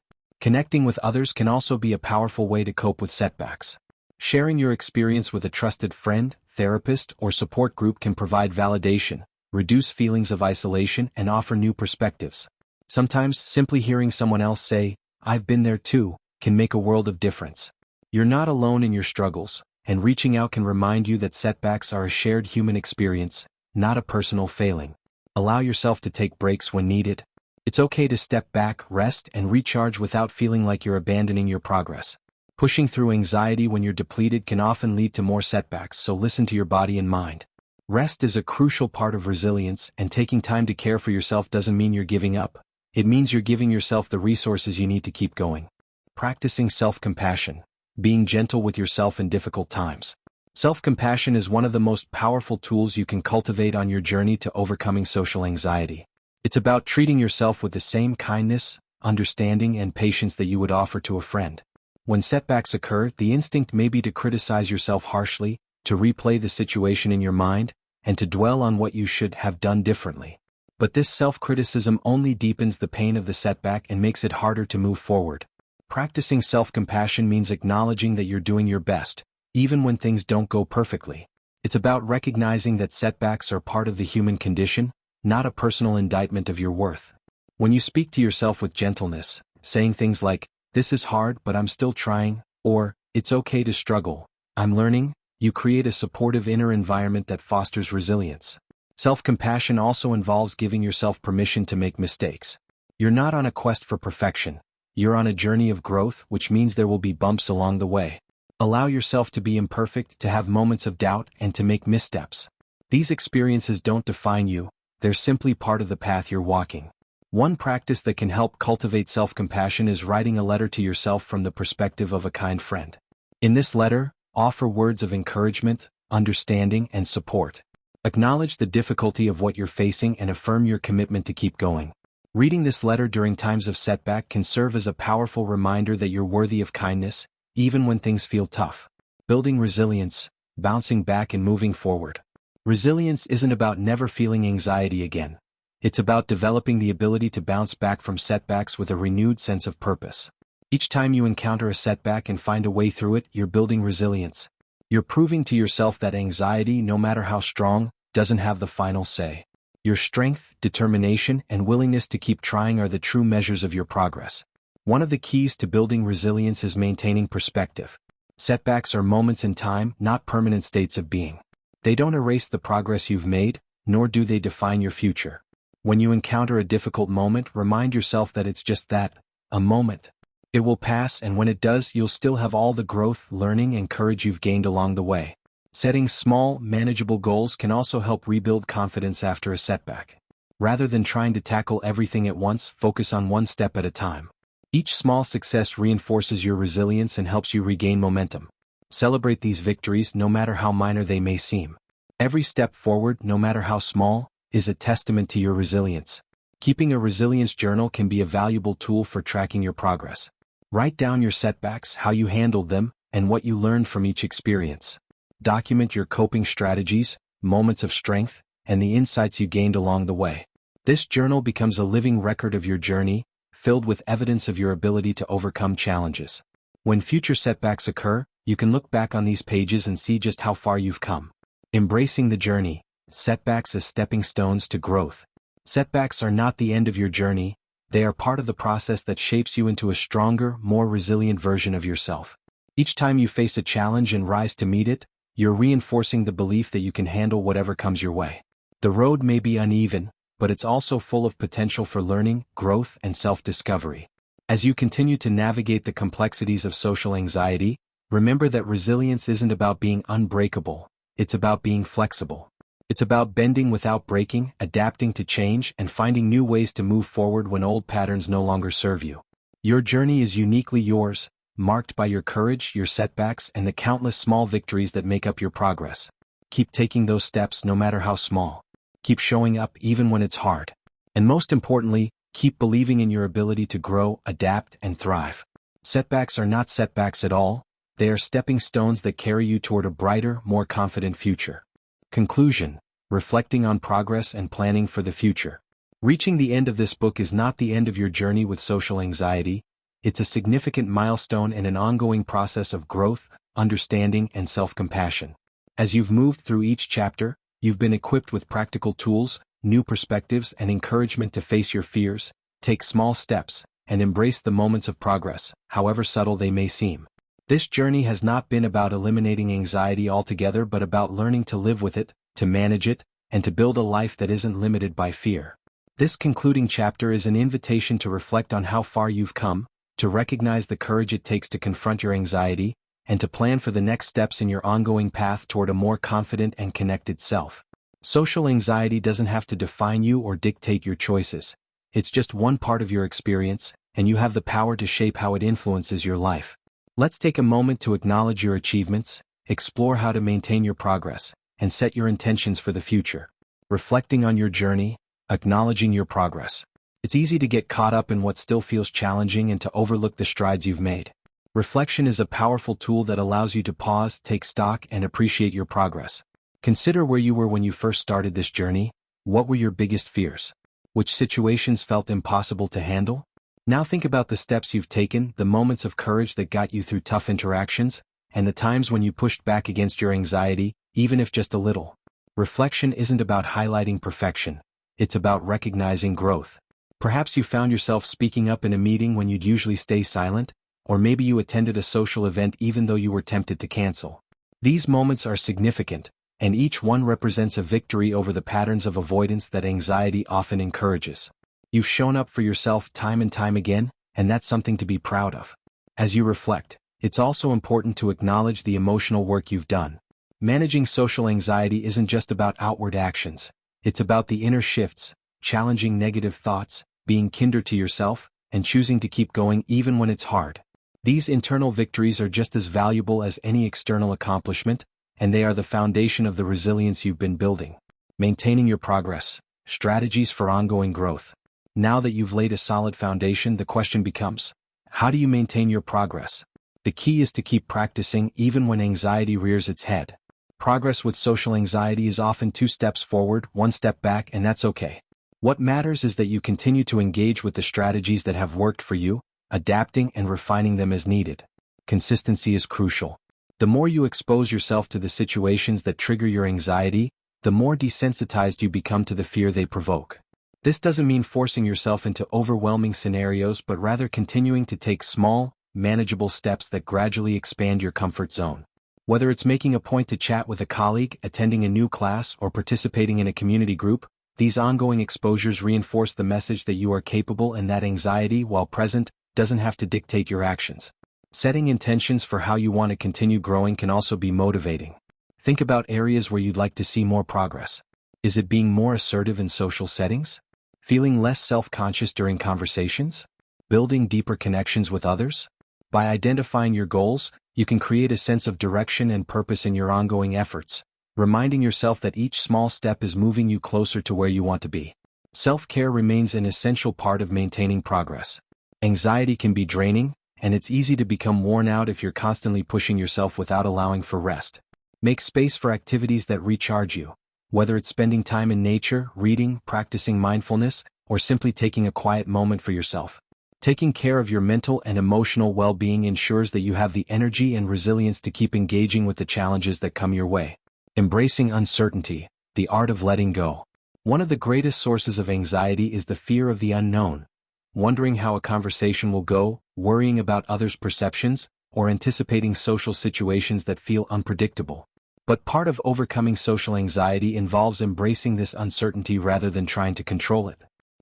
Connecting with others can also be a powerful way to cope with setbacks. Sharing your experience with a trusted friend, therapist, or support group can provide validation, reduce feelings of isolation, and offer new perspectives. Sometimes, simply hearing someone else say, "I've been there too," can make a world of difference. You're not alone in your struggles, and reaching out can remind you that setbacks are a shared human experience, not a personal failing. Allow yourself to take breaks when needed. It's okay to step back, rest, and recharge without feeling like you're abandoning your progress. Pushing through anxiety when you're depleted can often lead to more setbacks, so listen to your body and mind. Rest is a crucial part of resilience, and taking time to care for yourself doesn't mean you're giving up. It means you're giving yourself the resources you need to keep going. Practicing self-compassion, being gentle with yourself in difficult times. Self-compassion is one of the most powerful tools you can cultivate on your journey to overcoming social anxiety. It's about treating yourself with the same kindness, understanding, and patience that you would offer to a friend. When setbacks occur, the instinct may be to criticize yourself harshly, to replay the situation in your mind, and to dwell on what you should have done differently. But this self-criticism only deepens the pain of the setback and makes it harder to move forward. Practicing self-compassion means acknowledging that you're doing your best, even when things don't go perfectly. It's about recognizing that setbacks are part of the human condition, not a personal indictment of your worth. When you speak to yourself with gentleness, saying things like, "This is hard but I'm still trying," or "It's okay to struggle, I'm learning," you create a supportive inner environment that fosters resilience. Self-compassion also involves giving yourself permission to make mistakes. You're not on a quest for perfection. You're on a journey of growth, which means there will be bumps along the way. Allow yourself to be imperfect, to have moments of doubt, and to make missteps. These experiences don't define you, they're simply part of the path you're walking. One practice that can help cultivate self-compassion is writing a letter to yourself from the perspective of a kind friend. In this letter, offer words of encouragement, understanding, and support. Acknowledge the difficulty of what you're facing and affirm your commitment to keep going. Reading this letter during times of setback can serve as a powerful reminder that you're worthy of kindness, even when things feel tough. Building resilience, bouncing back and moving forward. Resilience isn't about never feeling anxiety again. It's about developing the ability to bounce back from setbacks with a renewed sense of purpose. Each time you encounter a setback and find a way through it, you're building resilience. You're proving to yourself that anxiety, no matter how strong, doesn't have the final say. Your strength, determination, and willingness to keep trying are the true measures of your progress. One of the keys to building resilience is maintaining perspective. Setbacks are moments in time, not permanent states of being. They don't erase the progress you've made, nor do they define your future. When you encounter a difficult moment, remind yourself that it's just that, a moment. It will pass, and when it does, you'll still have all the growth, learning, and courage you've gained along the way. Setting small, manageable goals can also help rebuild confidence after a setback. Rather than trying to tackle everything at once, focus on one step at a time. Each small success reinforces your resilience and helps you regain momentum. Celebrate these victories, no matter how minor they may seem. Every step forward, no matter how small, is a testament to your resilience. Keeping a resilience journal can be a valuable tool for tracking your progress. Write down your setbacks, how you handled them, and what you learned from each experience. Document your coping strategies, moments of strength, and the insights you gained along the way. This journal becomes a living record of your journey, filled with evidence of your ability to overcome challenges. When future setbacks occur, you can look back on these pages and see just how far you've come. Embracing the journey, setbacks as stepping stones to growth. Setbacks are not the end of your journey, they are part of the process that shapes you into a stronger, more resilient version of yourself. Each time you face a challenge and rise to meet it, you're reinforcing the belief that you can handle whatever comes your way. The road may be uneven, but it's also full of potential for learning, growth, and self-discovery. As you continue to navigate the complexities of social anxiety, remember that resilience isn't about being unbreakable, it's about being flexible. It's about bending without breaking, adapting to change, and finding new ways to move forward when old patterns no longer serve you. Your journey is uniquely yours, marked by your courage, your setbacks, and the countless small victories that make up your progress. Keep taking those steps no matter how small. Keep showing up even when it's hard. And most importantly, keep believing in your ability to grow, adapt, and thrive. Setbacks are not setbacks at all, they are stepping stones that carry you toward a brighter, more confident future. Conclusion: reflecting on progress and planning for the future. Reaching the end of this book is not the end of your journey with social anxiety, it's a significant milestone and an ongoing process of growth, understanding, and self-compassion. As you've moved through each chapter, you've been equipped with practical tools, new perspectives, and encouragement to face your fears, take small steps, and embrace the moments of progress, however subtle they may seem. This journey has not been about eliminating anxiety altogether but about learning to live with it, to manage it, and to build a life that isn't limited by fear. This concluding chapter is an invitation to reflect on how far you've come, to recognize the courage it takes to confront your anxiety, and to plan for the next steps in your ongoing path toward a more confident and connected self. Social anxiety doesn't have to define you or dictate your choices. It's just one part of your experience, and you have the power to shape how it influences your life. Let's take a moment to acknowledge your achievements, explore how to maintain your progress, and set your intentions for the future. Reflecting on your journey, acknowledging your progress. It's easy to get caught up in what still feels challenging and to overlook the strides you've made. Reflection is a powerful tool that allows you to pause, take stock, and appreciate your progress. Consider where you were when you first started this journey. What were your biggest fears? Which situations felt impossible to handle? Now think about the steps you've taken, the moments of courage that got you through tough interactions, and the times when you pushed back against your anxiety, even if just a little. Reflection isn't about highlighting perfection, it's about recognizing growth. Perhaps you found yourself speaking up in a meeting when you'd usually stay silent, or maybe you attended a social event even though you were tempted to cancel. These moments are significant, and each one represents a victory over the patterns of avoidance that anxiety often encourages. You've shown up for yourself time and time again, and that's something to be proud of. As you reflect, it's also important to acknowledge the emotional work you've done. Managing social anxiety isn't just about outward actions, it's about the inner shifts, challenging negative thoughts, being kinder to yourself, and choosing to keep going even when it's hard. These internal victories are just as valuable as any external accomplishment, and they are the foundation of the resilience you've been building. Maintaining your progress, strategies for ongoing growth. Now that you've laid a solid foundation, the question becomes, how do you maintain your progress? The key is to keep practicing even when anxiety rears its head. Progress with social anxiety is often 2 steps forward, 1 step back, and that's okay. What matters is that you continue to engage with the strategies that have worked for you, adapting and refining them as needed. Consistency is crucial. The more you expose yourself to the situations that trigger your anxiety, the more desensitized you become to the fear they provoke. This doesn't mean forcing yourself into overwhelming scenarios but rather continuing to take small, manageable steps that gradually expand your comfort zone. Whether it's making a point to chat with a colleague, attending a new class, or participating in a community group, these ongoing exposures reinforce the message that you are capable and that anxiety, while present, doesn't have to dictate your actions. Setting intentions for how you want to continue growing can also be motivating. Think about areas where you'd like to see more progress. Is it being more assertive in social settings? Feeling less self-conscious during conversations? Building deeper connections with others? By identifying your goals, you can create a sense of direction and purpose in your ongoing efforts, reminding yourself that each small step is moving you closer to where you want to be. Self-care remains an essential part of maintaining progress. Anxiety can be draining, and it's easy to become worn out if you're constantly pushing yourself without allowing for rest. Make space for activities that recharge you. Whether it's spending time in nature, reading, practicing mindfulness, or simply taking a quiet moment for yourself. Taking care of your mental and emotional well-being ensures that you have the energy and resilience to keep engaging with the challenges that come your way. Embracing uncertainty, the art of letting go. One of the greatest sources of anxiety is the fear of the unknown. Wondering how a conversation will go, worrying about others' perceptions, or anticipating social situations that feel unpredictable. But part of overcoming social anxiety involves embracing this uncertainty rather than trying to control it.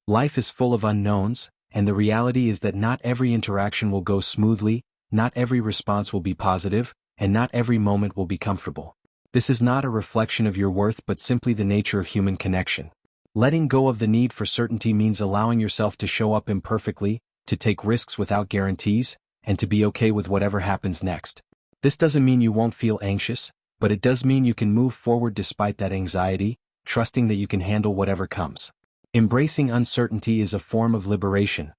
Life is full of unknowns, and the reality is that not every interaction will go smoothly, not every response will be positive, and not every moment will be comfortable. This is not a reflection of your worth but simply the nature of human connection. Letting go of the need for certainty means allowing yourself to show up imperfectly, to take risks without guarantees, and to be okay with whatever happens next. This doesn't mean you won't feel anxious, but it does mean you can move forward despite that anxiety, trusting that you can handle whatever comes. Embracing uncertainty is a form of liberation.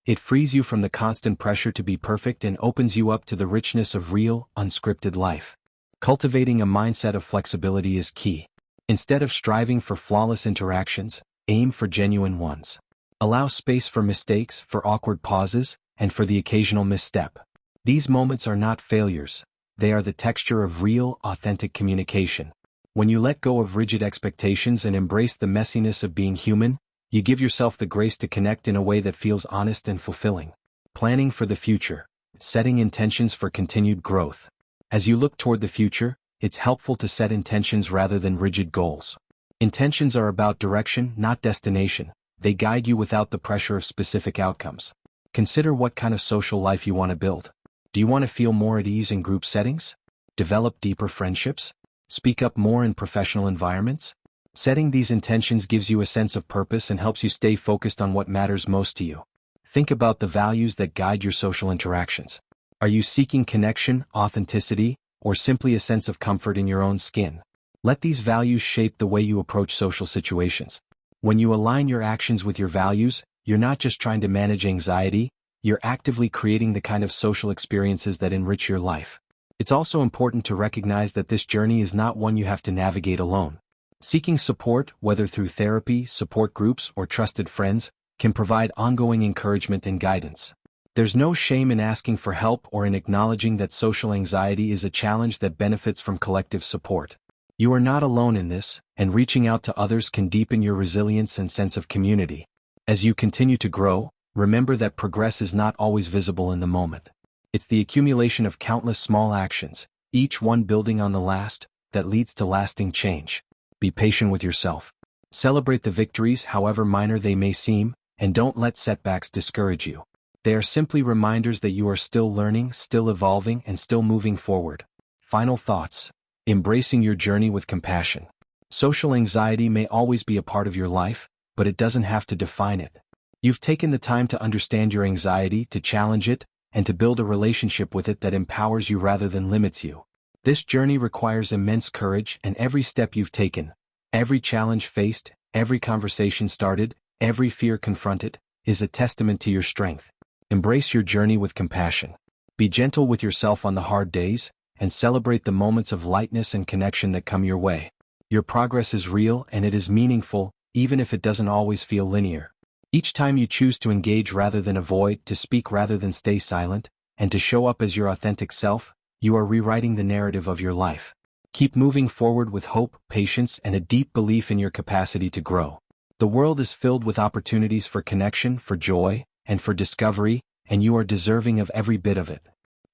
It frees you from the constant pressure to be perfect and opens you up to the richness of real, unscripted life. Cultivating a mindset of flexibility is key. Instead of striving for flawless interactions, aim for genuine ones. Allow space for mistakes, for awkward pauses, and for the occasional misstep. These moments are not failures. They are the texture of real, authentic communication. When you let go of rigid expectations and embrace the messiness of being human, you give yourself the grace to connect in a way that feels honest and fulfilling. Planning for the future. Setting intentions for continued growth. As you look toward the future, it's helpful to set intentions rather than rigid goals. Intentions are about direction, not destination. They guide you without the pressure of specific outcomes. Consider what kind of social life you want to build. Do you want to feel more at ease in group settings? Develop deeper friendships? Speak up more in professional environments? Setting these intentions gives you a sense of purpose and helps you stay focused on what matters most to you. Think about the values that guide your social interactions. Are you seeking connection, authenticity, or simply a sense of comfort in your own skin? Let these values shape the way you approach social situations. When you align your actions with your values, you're not just trying to manage anxiety, you're actively creating the kind of social experiences that enrich your life. It's also important to recognize that this journey is not one you have to navigate alone. Seeking support, whether through therapy, support groups, or trusted friends, can provide ongoing encouragement and guidance. There's no shame in asking for help or in acknowledging that social anxiety is a challenge that benefits from collective support. You are not alone in this, and reaching out to others can deepen your resilience and sense of community. As you continue to grow, remember that progress is not always visible in the moment. It's the accumulation of countless small actions, each one building on the last, that leads to lasting change. Be patient with yourself. Celebrate the victories, however minor they may seem, and don't let setbacks discourage you. They are simply reminders that you are still learning, still evolving, and still moving forward. Final thoughts. Embracing your journey with compassion. Social anxiety may always be a part of your life, but it doesn't have to define it. You've taken the time to understand your anxiety, to challenge it, and to build a relationship with it that empowers you rather than limits you. This journey requires immense courage, and every step you've taken, every challenge faced, every conversation started, every fear confronted, is a testament to your strength. Embrace your journey with compassion. Be gentle with yourself on the hard days, and celebrate the moments of lightness and connection that come your way. Your progress is real and it is meaningful, even if it doesn't always feel linear. Each time you choose to engage rather than avoid, to speak rather than stay silent, and to show up as your authentic self, you are rewriting the narrative of your life. Keep moving forward with hope, patience, and a deep belief in your capacity to grow. The world is filled with opportunities for connection, for joy, and for discovery, and you are deserving of every bit of it.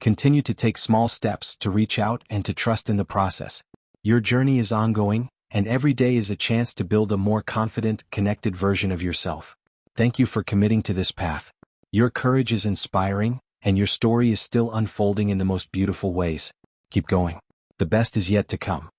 Continue to take small steps, to reach out, and to trust in the process. Your journey is ongoing, and every day is a chance to build a more confident, connected version of yourself. Thank you for committing to this path. Your courage is inspiring, and your story is still unfolding in the most beautiful ways. Keep going. The best is yet to come.